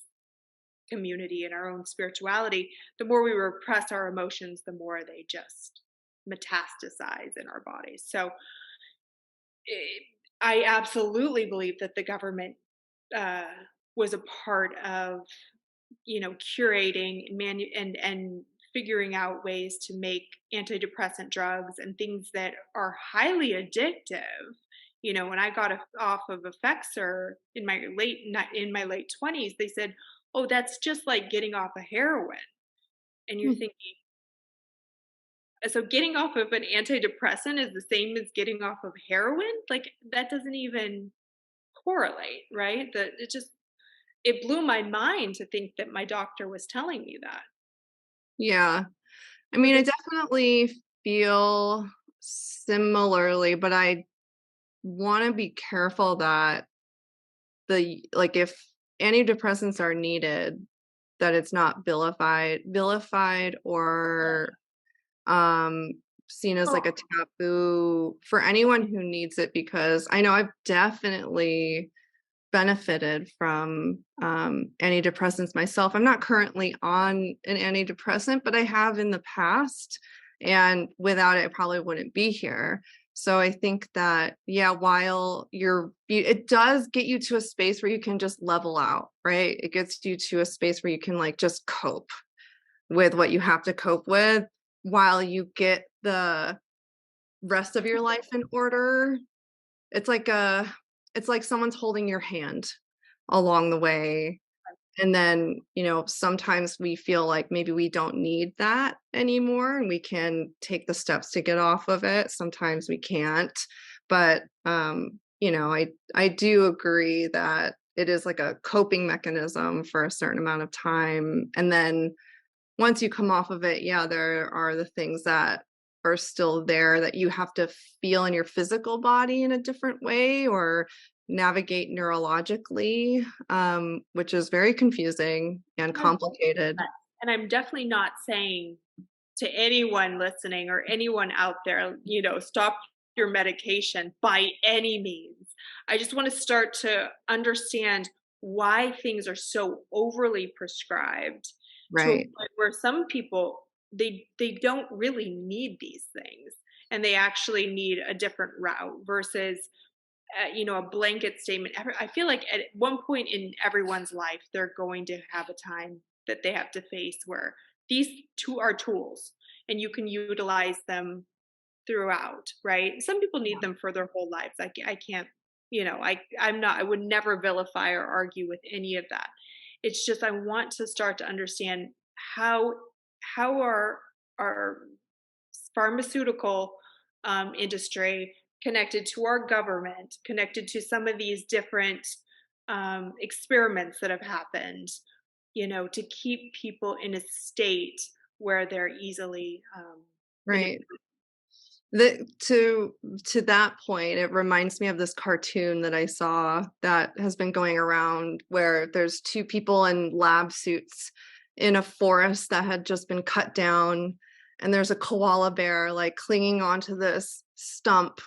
community and our own spirituality, the more we repress our emotions, the more they just metastasize in our bodies. So it, I absolutely believe that the government uh, was a part of, you know, curating and figuring out ways to make antidepressant drugs and things that are highly addictive. You know, when I got off of Effexor in my in my late 20s, they said, "Oh, that's just like getting off of heroin." And you're mhm. thinking, so getting off of an antidepressant is the same as getting off of heroin? Like that doesn't even correlate, right? That it just, it blew my mind to think that my doctor was telling me that. Yeah. I So mean, I this, definitely feel similarly, but I wanna be careful that like, if antidepressants are needed, that it's not vilified or, um, seen as, like, a oh, taboo for anyone who needs it, because I know I've definitely benefited from, antidepressants myself. I'm not currently on an antidepressant, but I have in the past, and without it, I probably wouldn't be here. So I think that, yeah, while it does get you to a space where you can just level out, right? It gets you to a space where you can like just cope with what you have to cope with while you get the rest of your life in order. it's like it's like someone's holding your hand along the way. And then, sometimes we feel like maybe we don't need that anymore and we can take the steps to get off of it. Sometimes we can't. But I do agree that it is like a coping mechanism for a certain amount of time. And then once you come off of it, yeah, there are the things that are still there that you have to feel in your physical body in a different way or navigate neurologically, which is very confusing and complicated. And I'm definitely not saying to anyone listening or anyone out there, stop your medication by any means. I just want to start to understand why things are so overly prescribed to a Right, point where some people they don't really need these things and they actually need a different route versus a blanket statement. I feel like at one point in everyone's life, they're going to have a time that they have to face where these two are tools and you can utilize them throughout, right? Some people need them for their whole lives. I can't, I would never vilify or argue with any of that. It's just I want to start to understand how how our pharmaceutical industry connected to our government, connected to some of these different experiments that have happened, to keep people in a state where they're easily right. To that point, it reminds me of this cartoon that I saw that has been going around where there's two people in lab suits in a forest that had just been cut down, and there's a koala bear like clinging onto this stump,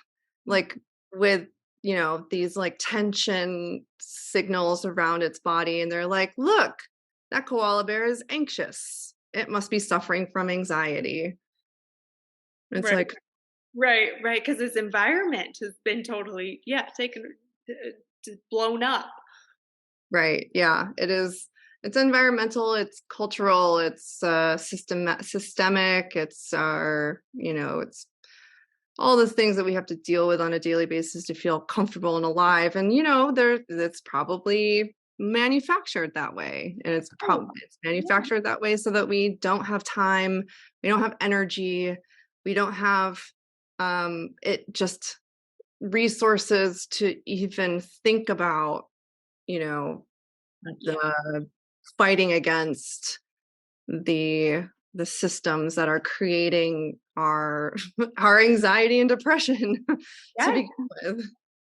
like with these like tension signals around its body, and they're like, "Look, that koala bear is anxious. It must be suffering from anxiety." It's right, like, right, because his environment has been totally, yeah, taken, blown up. right. Yeah, it is. It's environmental, it's cultural, it's systemic, it's it's all the things that we have to deal with on a daily basis to feel comfortable and alive. And there it's probably manufactured that way. And Oh, it's yeah, manufactured that way so that we don't have time, we don't have energy, we don't have it just resources to even think about, you know, yeah, the fighting against the systems that are creating our our anxiety and depression to yes. begin with.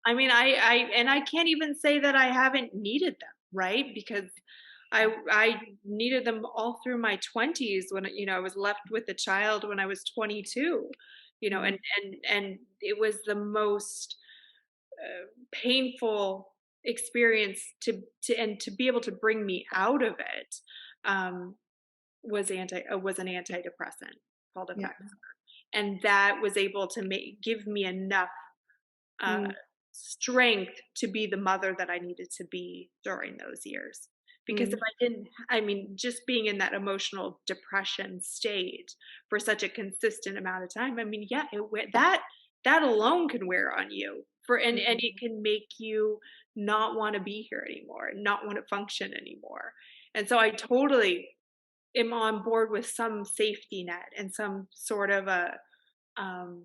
I mean, I can't even say that I haven't needed them, right? Because I needed them all through my 20s when, I was left with a child when I was 22, Mm, and it was the most painful experience to be able to bring me out of it. Um, was an antidepressant called yeah. Effect, and that was able to give me enough uh, Mm, strength to be the mother that I needed to be during those years. Because if mm, I didn't, I mean, just being in that emotional depression state for such a consistent amount of time, I mean, yeah, that alone can wear on you and mhm. it can make you not want to be here anymore, not want to function anymore. And so I totally am on board with some safety net and some sort of a um,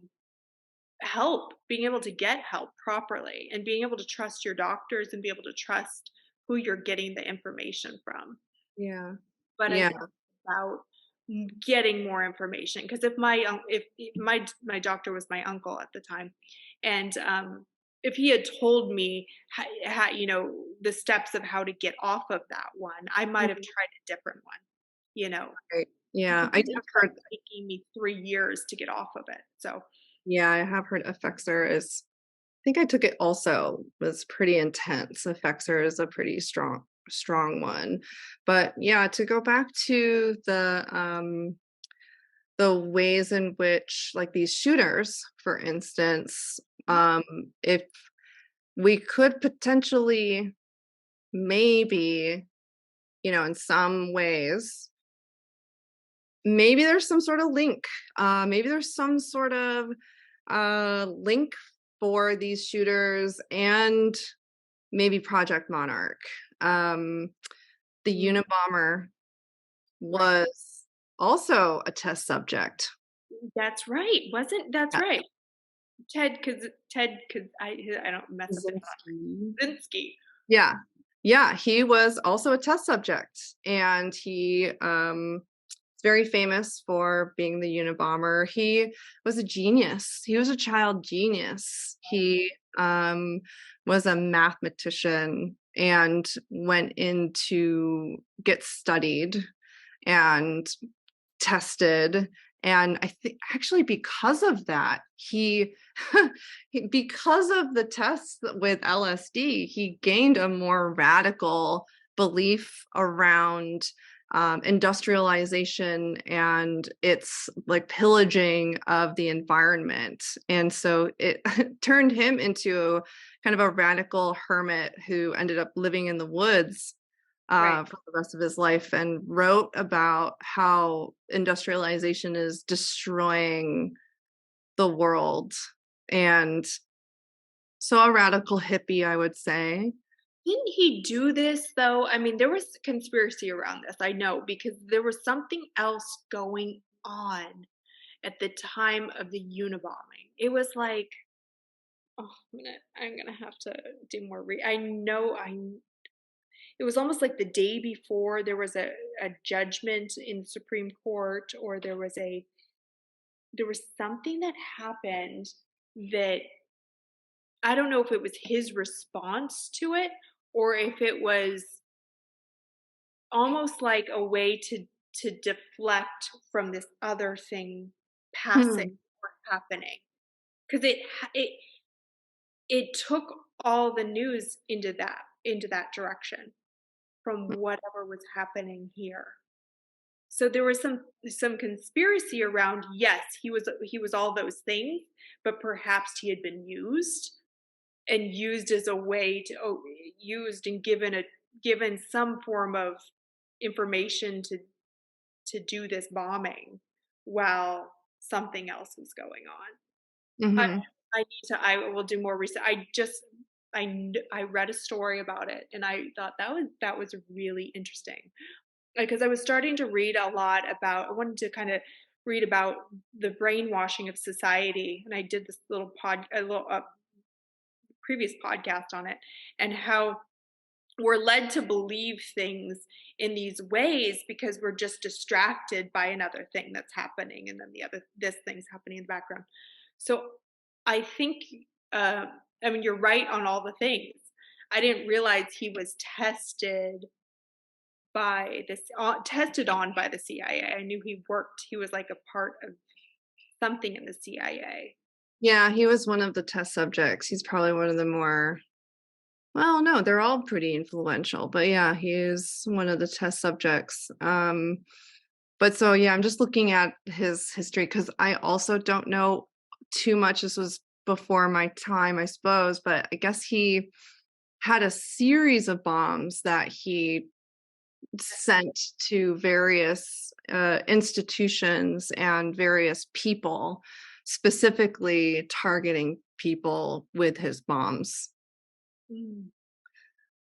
help, being able to get help properly and being able to trust your doctors and be able to trust who you're getting the information from. Yeah. But I Yeah. think about getting more information because if my doctor was my uncle at the time, and if he had told me the steps of how to get off of that one, I might have Mhm. tried a different one. You know, Right. Yeah. because I it have ended up heard taking me 3 years to get off of it. So yeah, I have heard Effexor is I think I took it also, was pretty intense. Effexor is a pretty strong one. But yeah, to go back to the ways in which like these shooters, for instance, um, if we could potentially maybe, in some ways, maybe there's some sort of link. Maybe there's some sort of link for these shooters and maybe Project Monarch. The Mm, Unabomber right. was also a test subject. That's right. Wasn't that's Yeah. right. Ted, 'cause I don't mess up his Kaczynski. last name. Zinsky. Yeah. Yeah, he was also a test subject, and he is very famous for being the Unabomber. He was a genius. He was a child genius. He was a mathematician and went in to get studied and tested, and I think actually because of that because of the tests with LSD, he gained a more radical belief around industrialization and its like pillaging of the environment, and so it turned him into kind of a radical hermit who ended up living in the woods Right. for the rest of his life, and wrote about how industrialization is destroying the world. And so a radical hippie, I would say. Didn't he do this though? I mean, there was conspiracy around this, I know, because there was something else going on at the time of the Unibombing. It was like, oh, I'm gonna have to do more I know it was almost like the day before there was a judgment in the Supreme Court, or there was something that happened that I don't know if it was his response to it, or if it was almost like a way to deflect from this other thing passing Hmm. or happening, because it took all the news into that direction from whatever was happening here. So there was some conspiracy around, yes, he was all those things, but perhaps he had been used, and used as a way to used and given some form of information to do this bombing while something else was going on. I Hmm. I need to I will do more research. I read a story about it, and I thought that was really interesting, because I was starting to read a lot about I wanted to kind of read about the brainwashing of society, and I did this little a little previous podcast on it, and how we're led to believe things in these ways because we're just distracted by another thing that's happening, and then this thing's happening in the background. So I think, uh, I mean, you're right on all the things. I didn't realize he was tested on by the CIA. I knew he was like a part of something in the CIA. Yeah, he was one of the test subjects. He's probably one of the more, well, no, they're all pretty influential, but yeah, he is one of the test subjects. But so yeah, I'm just looking at his history because I also don't know too much. This was before my time, I suppose, but I guess he had a series of bombs that he sent to various institutions and various people, specifically targeting people with his bombs. Mm.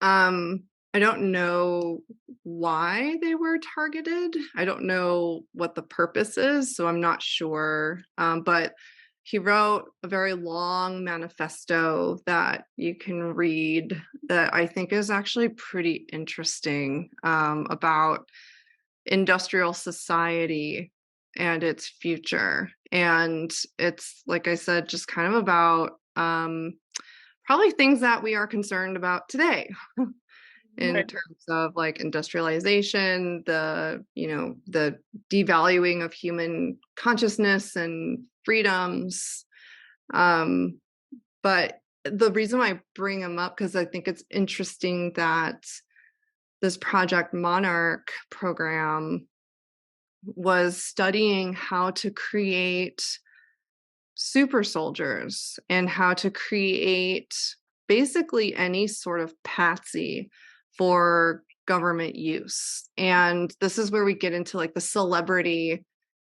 Um, I don't know why they were targeted. I don't know what the purpose is, so I'm not sure. But he wrote a very long manifesto that you can read that I think is actually pretty interesting, about industrial society and its future. And it's, like I said, just kind of about probably things that we are concerned about today in Right. terms of like industrialization, the devaluing of human consciousness and freedoms. Um, but the reason why I bring them up, because I think it's interesting that this Project Monarch program was studying how to create super soldiers and how to create basically any sort of patsy for government use. And this is where we get into like the celebrity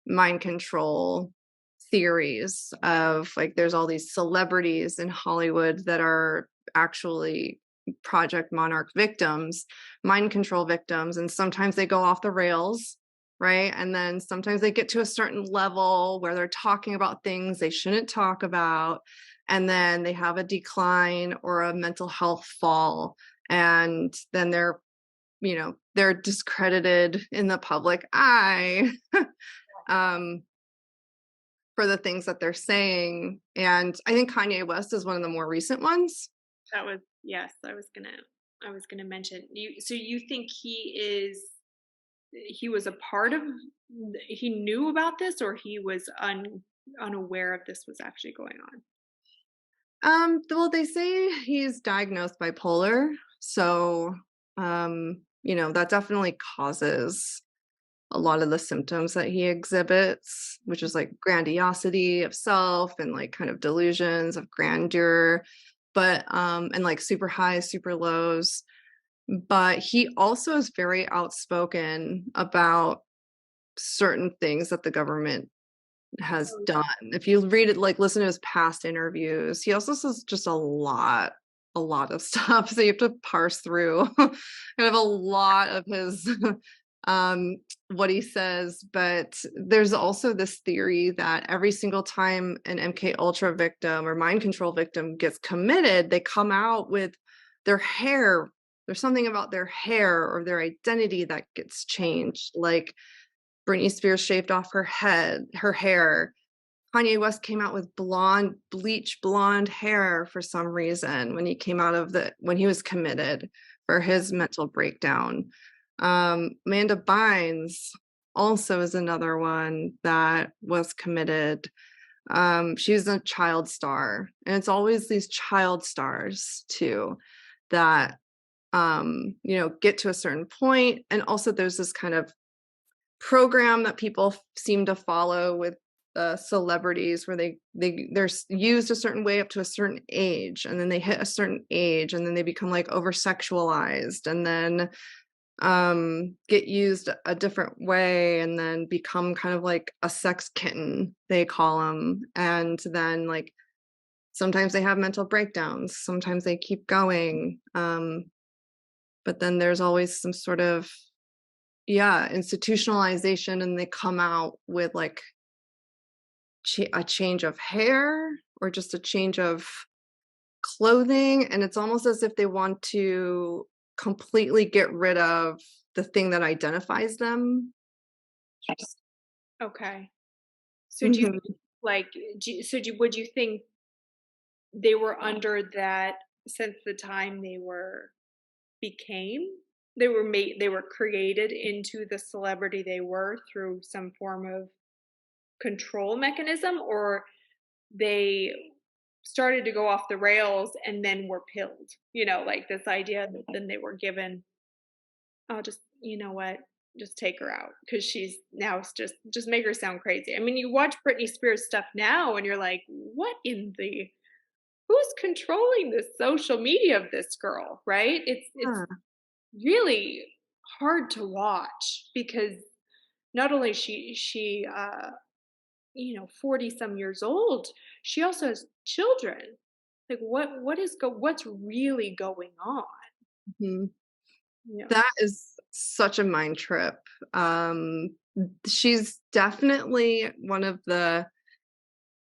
mind control theories of like there's all these celebrities in Hollywood that are actually Project Monarch victims, mind control victims, and sometimes they go off the rails, right? And then sometimes they get to a certain level where they're talking about things they shouldn't talk about, and then they have a decline or a mental health fall, and then they're discredited in the public eye um for the things that they're saying. And I think Kanye West is one of the more recent ones. That was, yes, I was gonna mention. So you think he was a part of, he knew about this, or he was unaware of this was actually going on? Well, they say he's diagnosed bipolar, so that definitely causes a lot of the symptoms that he exhibits, which is like grandiosity of self and like kind of delusions of grandeur, but and like super highs, super lows. But he also is very outspoken about certain things that the government has Oh, done. If you read it, like listen to his past interviews, he also says just a lot of stuff. So you have to parse through kind of a lot of his what he says. But there's also this theory that every single time an MK Ultra victim or mind control victim gets committed, they come out with their hair. There's something about their hair or their identity that gets changed. Like Britney Spears shaved off her hair. Kanye West came out with bleach blonde hair for some reason when he was committed for his mental breakdown. Amanda Bynes also is another one that was committed. She's a child star, and it's always these child stars too that get to a certain point. And also there's this kind of program that people seem to follow with celebrities where they're used a certain way up to a certain age, and then they hit a certain age and then they become like over sexualized, and then get used a different way and then become kind of like a sex kitten, they call them. And then like sometimes they have mental breakdowns, sometimes they keep going, but then there's always some sort of institutionalization, and they come out with like a change of hair or just a change of clothing, and it's almost as if they want to completely get rid of the thing that identifies them. okay. So do you Mhm. like would you think they were under that since the time became they were created into the celebrity they were through some form of control mechanism, or they started to go off the rails and then were pilled, like this idea that then they were given, oh, just, you know what, just take her out because she's now, it's just make her sound crazy. I mean, you watch Britney Spears stuff now and you're like, what in the, who's controlling the social media of this girl, right? It's Yeah. really hard to watch because not only she 40 some years old, she also has children. Like what's really going on? Mhm. Yeah. That is such a mind trip. She's definitely one of the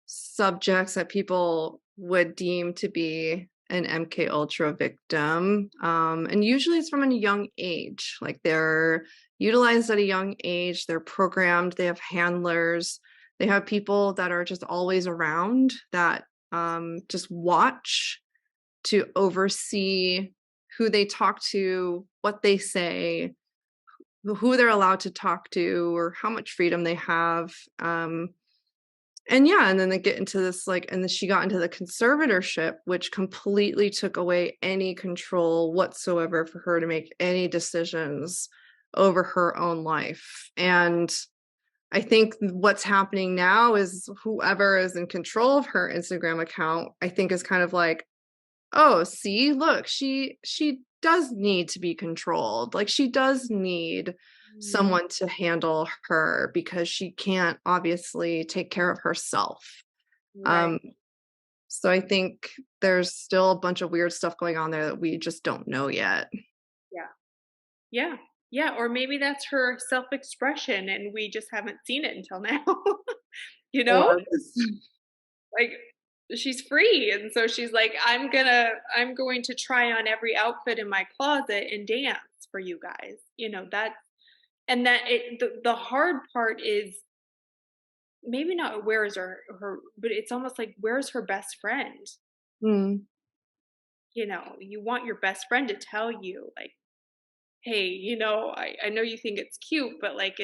subjects that people would deem to be an MK Ultra victim. And usually it's from a young age. Like they're utilized at a young age, they're programmed, they have handlers, they have people that are just always around that just watch to oversee who they talk to, what they say, who they're allowed to talk to, or how much freedom they have. And then they get into this and then she got into the conservatorship, which completely took away any control whatsoever for her to make any decisions over her own life. And I think what's happening now is whoever is in control of her Instagram account, I think is kind of like, oh, see, look, she does need to be controlled. Like she does need Mm, someone to handle her because she can't obviously take care of herself. right. Um, so I think there's still a bunch of weird stuff going on there that we just don't know yet. Yeah. Yeah. Yeah. Or maybe that's her self expression and we just haven't seen it until now. You know? Or Like, she's free, and so she's like, I'm going to try on every outfit in my closet and dance for you guys." That and that the hard part is maybe not where is her but it's almost like, where's her best friend? mm, You want your best friend to tell you, like, "Hey, I know you think it's cute, but, like,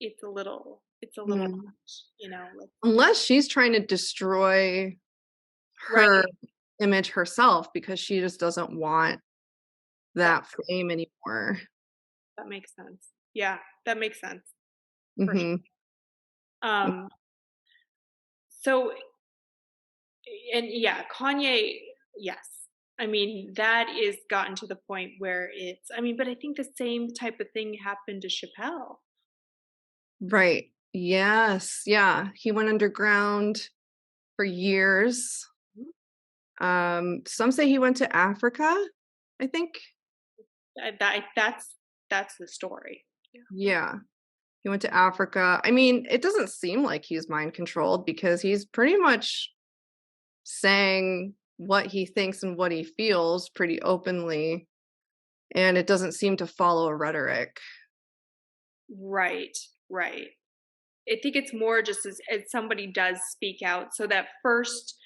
it's a little mm. much," like. Unless she's trying to destroy her Right, image herself because she just doesn't want that that fame anymore. that makes sense. Yeah, that makes sense, for sure. Mhm. Um, so and yeah, Kanye, yes. I mean, that is gotten to the point where but I think the same type of thing happened to Chappelle. Right. Yes. Yeah. He went underground for years. Mhm. Some say he went to Africa, I think. That's the story. Yeah. Yeah. He went to Africa. I mean, it doesn't seem like he's mind controlled because he's pretty much saying what he thinks and what he feels pretty openly, and it doesn't seem to follow a rhetoric. Right, right. I think it's more just as somebody does speak out. So the first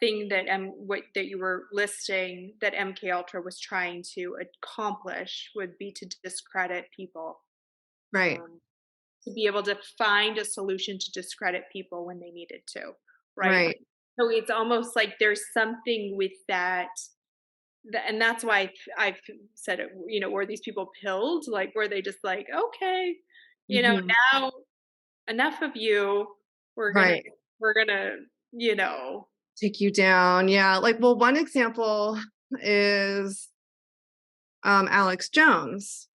thing that you were listing that MK Ultra was trying to accomplish would be to discredit people, Right. um, to be able to find a solution to discredit people when they needed to, right? Right. So it's almost like there's something with that. And that's why I've said it, were these people pilled, like, were they just like, okay, Mhm. now enough of you. We're gonna Right. we're gonna, you know Take you down. Yeah. Like, well, one example is Alex Jones.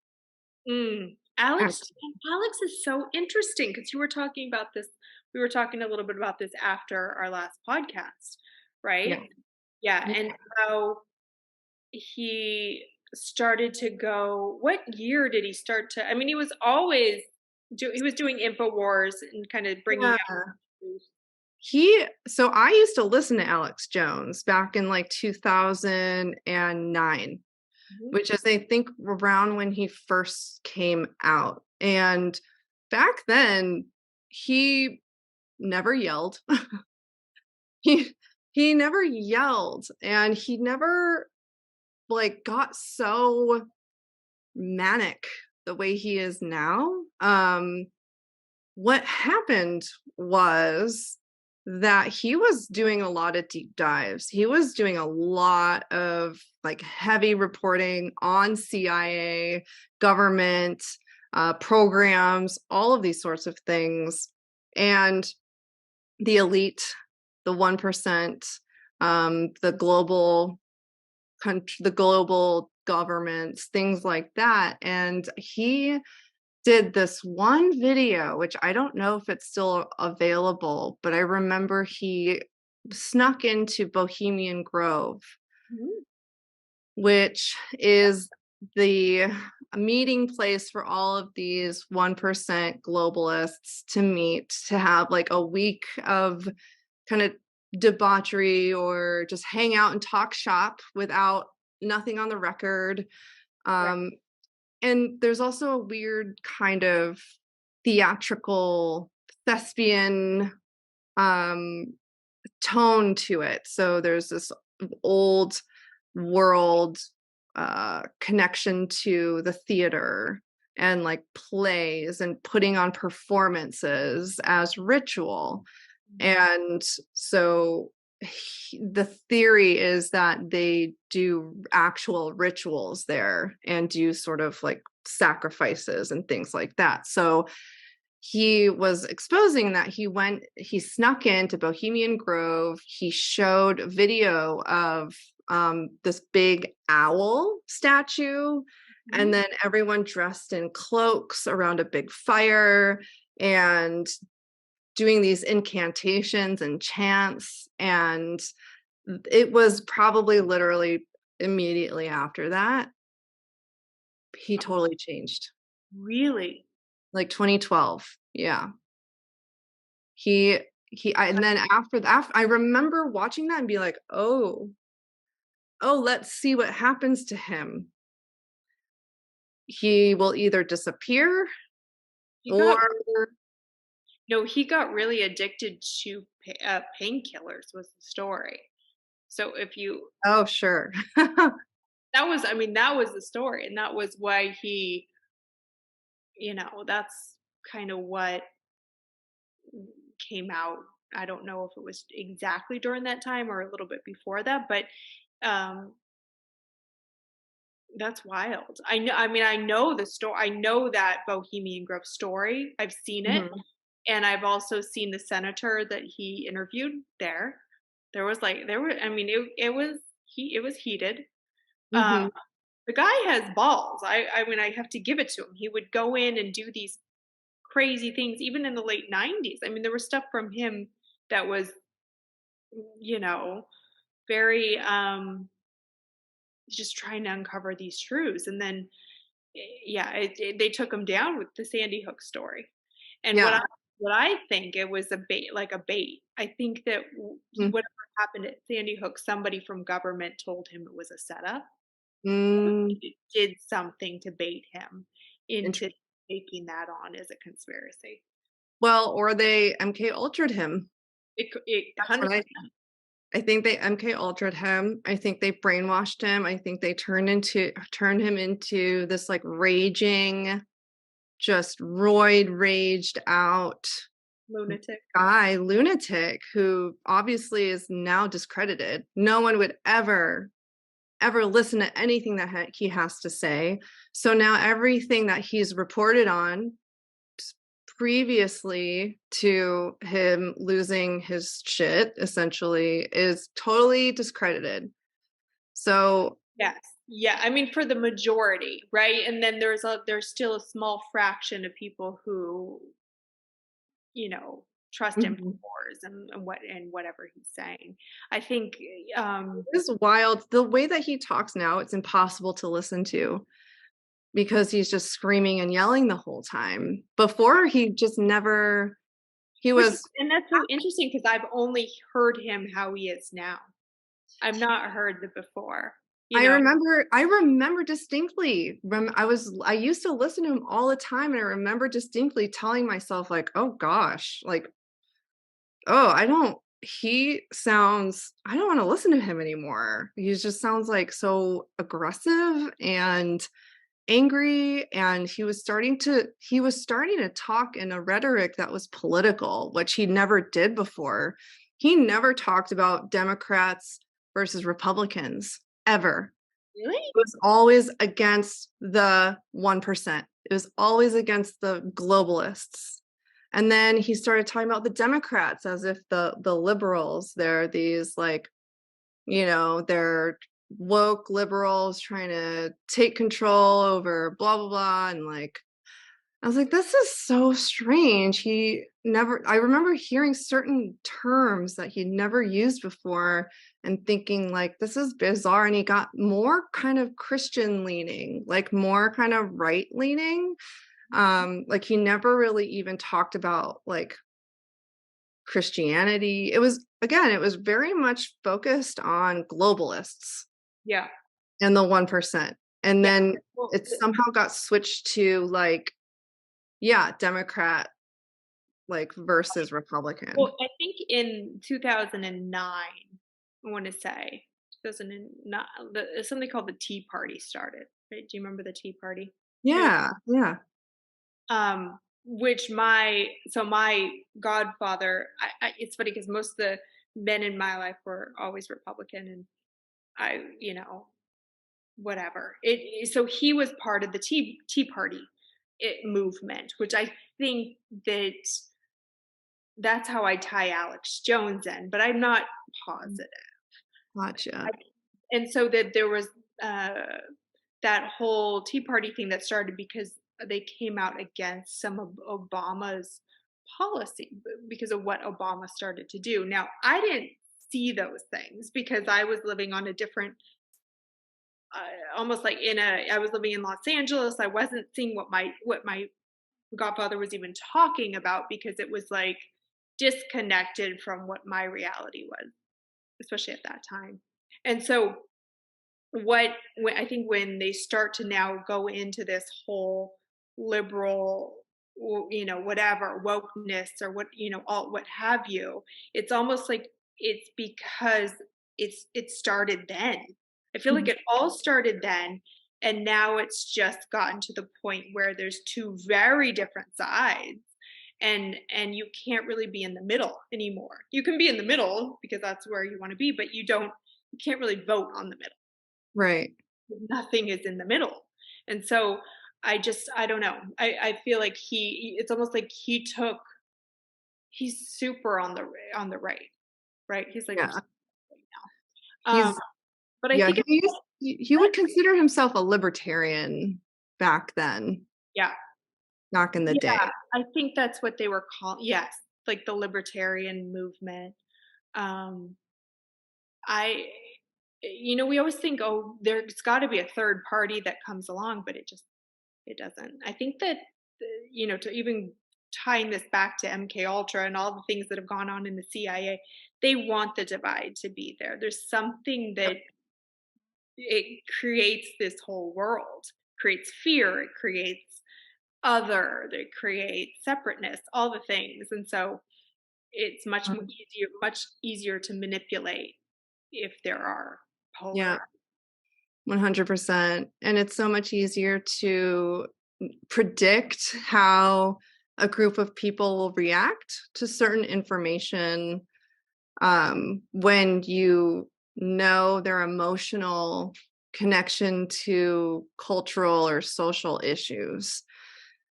Alex Act- Alex is so interesting because you were talking about this. We were talking a little bit about this after our last podcast, Yeah. right? Yeah, Yeah. and how he started to go. What year did he start to? I mean, he was always he was doing Infowars and kind of bringing out Yeah. news. So I used to listen to Alex Jones back in like 2009, Mhm. which is I think around when he first came out. And back then he never yelled. he he never yelled and he never like got so manic the way he is now. What happened was that he was doing a lot of deep dives. He was doing a lot of like heavy reporting on CIA, government, programs, all of these sorts of things. And the elite, the 1%, the global governments, things like that. And he did this one video, which I don't know if it's still available, but I remember he snuck into Bohemian Grove, Mhm. which is the meeting place for all of these 1% globalists to meet, to have like a week of kind of debauchery or just hang out and talk shop without nothing on the record. Right. Um, and there's also a weird kind of theatrical thespian um tone to it. So there's this old world connection to the theater and like plays and putting on performances as ritual. And so the theory is that they do actual rituals there and do sort of like sacrifices and things like that. So he was exposing that he snuck into Bohemian Grove. He showed video of this big owl statue and Mhm. then everyone dressed in cloaks around a big fire and doing these incantations and chants, and it was probably literally immediately after that, he Oh, totally changed. really? Like 2012. Yeah. He and then after that, I remember watching that and be like, "Oh, let's see what happens to him. He will either disappear He or." got no, he got really addicted to painkillers was the story. So if you Oh, sure. that was I mean, that was the story, and that was why he that's kind of what came out. I don't know if it was exactly during that time or a little bit before that, but um, that's wild. I mean, I know the story. I know that Bohemian Grove story. I've seen it, Mhm, and I've also seen the senator that he interviewed there. There was like there were. I mean, it was it was heated. Um, mhm. the guy has balls. I mean, I have to give it to him. He would go in and do these crazy things, even in the late '90s. I mean, there was stuff from him that was you know very just trying to uncover these truths, and then yeah, they took him down with the Sandy Hook story. And Yeah. what I think it was a bait, like a bait. I think that Mm, whatever happened at Sandy Hook, somebody from government told him it was a setup. mm, It did something to bait him into interesting. taking that on as a conspiracy. Well, or they MK Ultra'd him. It That's what 100%. I think they MK Ultra'd him. I think they brainwashed him. I think they turned him into this, like, raging, just raged out Lunatic. guy, lunatic, who obviously is now discredited. No one would ever listen to anything that he has to say. So now everything that he's reported on previously to him losing his shit essentially is totally discredited. So, Yes. Yeah, I mean, for the majority, right? And then there's still a small fraction of people who, you know, trust him mhm. and what and whatever he's saying. I think, um It is wild. The way that he talks now, it's impossible to listen to because he's just screaming and yelling the whole time. Before, he just never he which was and that's so interesting because 'cause I've only heard him how he is now. I've not heard the before, you know? I remember distinctly. I used to listen to him all the time, and I remember distinctly telling myself like, "Oh gosh, like, oh, I don't want to listen to him anymore. He just sounds like so aggressive and angry, and he was starting to talk in a rhetoric that was political, which he never did before. He never talked about Democrats versus Republicans ever. Really? It was always against the 1%. It was always against the globalists. And then he started talking about the Democrats as if the liberals, they're these, like, they're woke liberals trying to take control over blah blah blah, and, like, I was like, this is so strange. I remember hearing certain terms that he'd never used before and thinking, like, this is bizarre. And he got more kind of Christian leaning, like more kind of right leaning. Like, he never really even talked about, like, Christianity. It was very much focused on globalists Yeah. and the 1%. And Yeah. then Well, it somehow got switched to, like, yeah, Democrat, like, versus Republican. I think in 2009, I wanna say, 2009, something called the Tea Party started, right? Do you remember the Tea Party? It was Yeah, yeah. which my godfather it's funny because most of the men in my life were always Republican, and whatever. So he was part of the Tea Party movement, which I think that that's how I tie Alex Jones in, but I'm not Mm, positive. gotcha. I, and so that there was uh that whole Tea Party thing that started because they came out against some of Obama's policy because of what Obama started to do. Now, I didn't see those things because I was living on a different almost like in a I was living in Los Angeles. I wasn't seeing what my godfather was even talking about because it was like disconnected from what my reality was, especially at that time. And so when I think when they start to now go into this whole liberal, whatever wokeness or what all what have you, it's almost like it's because it started then. I feel like Mhm. it all started then, and now it's just gotten to the point where there's two very different sides, and you can't really be in the middle anymore. You can be in the middle because that's where you want to be, but you can't really vote on the middle. Right. Nothing is in the middle. And so I don't know. I feel like it's almost like he's super on the right? He's like Yeah. right now. He's But I yeah, think he it's used he good. would consider himself a libertarian back then, Yeah. back in the Yeah. day. I think that's what they were called. Yes, like the libertarian movement. Um I we always think, oh, there's got to be a third party that comes along, but it doesn't. I think that to even tying this back to MK Ultra and all the things that have gone on in the CIA, they want the divide to be there. There's something that Yep. it creates this whole world, creates fear, it creates it creates separateness, all the things. And so it's much easier to manipulate if there are Yeah, polar. 100%. And it's so much easier to predict how a group of people will react to certain information when you know their emotional connection to cultural or social issues.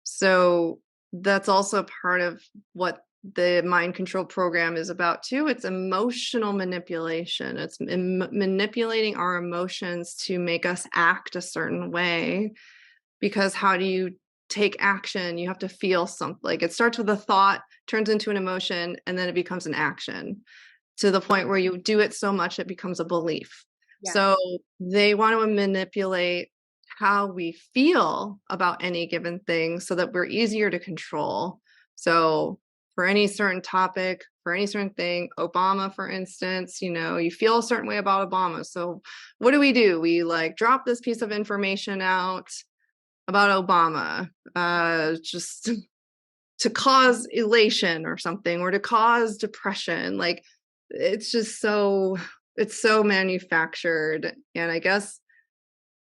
So that's also part of what the mind control program is about too. It's emotional manipulation. It's manipulating our emotions to make us act a certain way, because how do you take action? You have to feel something. Like, it starts with a thought, turns into an emotion, and then it becomes an action, to the point where you do it so much it becomes a belief. Yes. So they want to manipulate how we feel about any given thing so that we're easier to control. So for any certain topic, for any certain thing, Obama, for instance, you feel a certain way about Obama. So what do? We like drop this piece of information out about Obama, just to cause elation or something, or to cause depression. Like, it's so manufactured. And I guess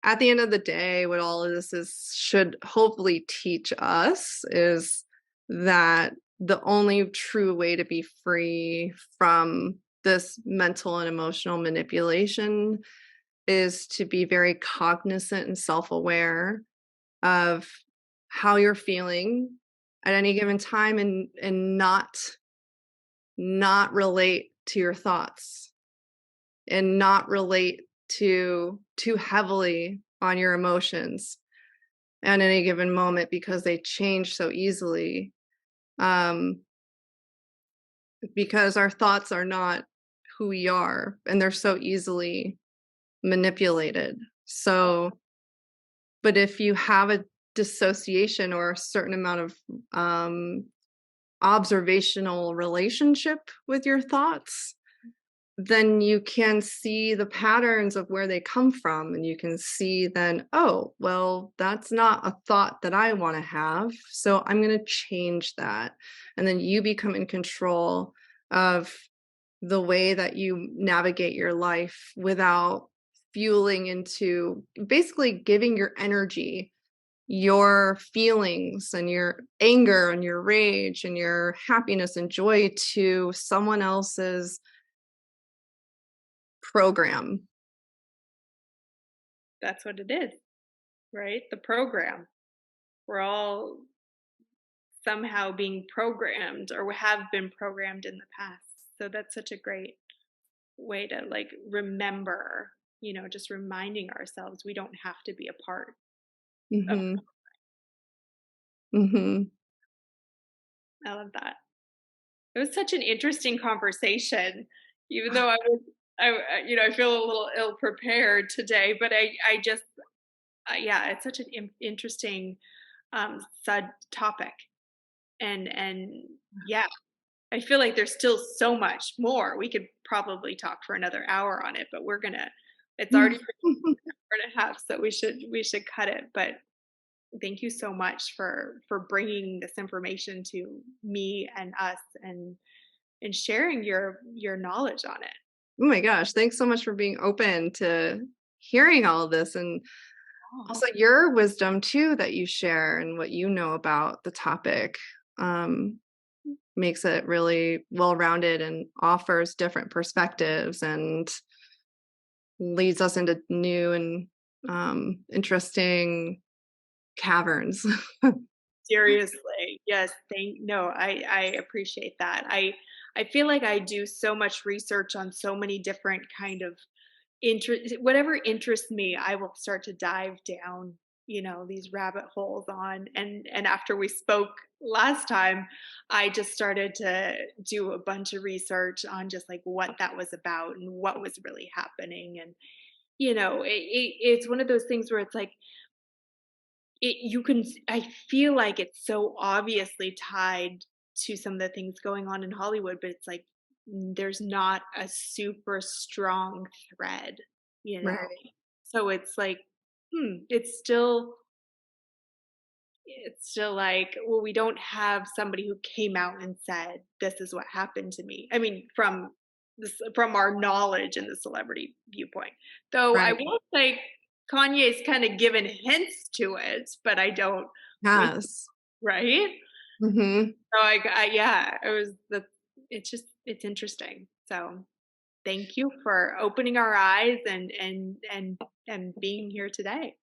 at the end of the day, what all of this should hopefully teach us is that the only true way to be free from this mental and emotional manipulation is to be very cognizant and self-aware of how you're feeling at any given time, and not relate to your thoughts, and not relate too heavily on your emotions at any given moment, because they change so easily. um because our thoughts are not who we are, and they're so easily manipulated. So but if you have a dissociation or a certain amount of um observational relationship with your thoughts, then you can see the patterns of where they come from, and you can see then, oh, well, that's not a thought that I want to have, so I'm going to change that. And then you become in control of the way that you navigate your life without fueling into, basically giving your energy, your feelings and your anger and your rage and your happiness and joy to someone else's program. That's what it is, right? The program. We're all somehow being programmed or have been programmed in the past. So that's such a great way to like remember. just reminding ourselves we don't have to be a part of. Mhm. Mhm. I love that. It was such an interesting conversation, even though I feel a little ill prepared today, but I just, yeah, it's such an interesting sub topic, and yeah, I feel like there's still so much more. We could probably talk for another hour on it, but it's already been an hour and a half, so we should cut it. But thank you so much for bringing this information to me and us, and sharing your knowledge on it. Oh my gosh, thanks so much for being open to hearing all of this, and Oh, also your wisdom too that you share and what you know about the topic. Um, Makes it really well-rounded and offers different perspectives and leads us into new and interesting caverns. seriously. Yes, thank no, I appreciate that. I feel like I do so much research on so many different kind of whatever interests me, I will start to dive down, these rabbit holes on. And after we spoke last time, I just started to do a bunch of research on just like what that was about and what was really happening. And it's one of those things where it's like I feel like it's so obviously tied to some of the things going on in Hollywood, but it's like there's not a super strong thread, you know? Right. So it's like, it's still like, well, we don't have somebody who came out and said, "This is what happened to me." I mean, from our knowledge in the celebrity viewpoint. Though I Right. will say Kanye's kind of given hints to it, but I don't we Yes. right? Mhm. So yeah, it's interesting. So thank you for opening our eyes and being here today.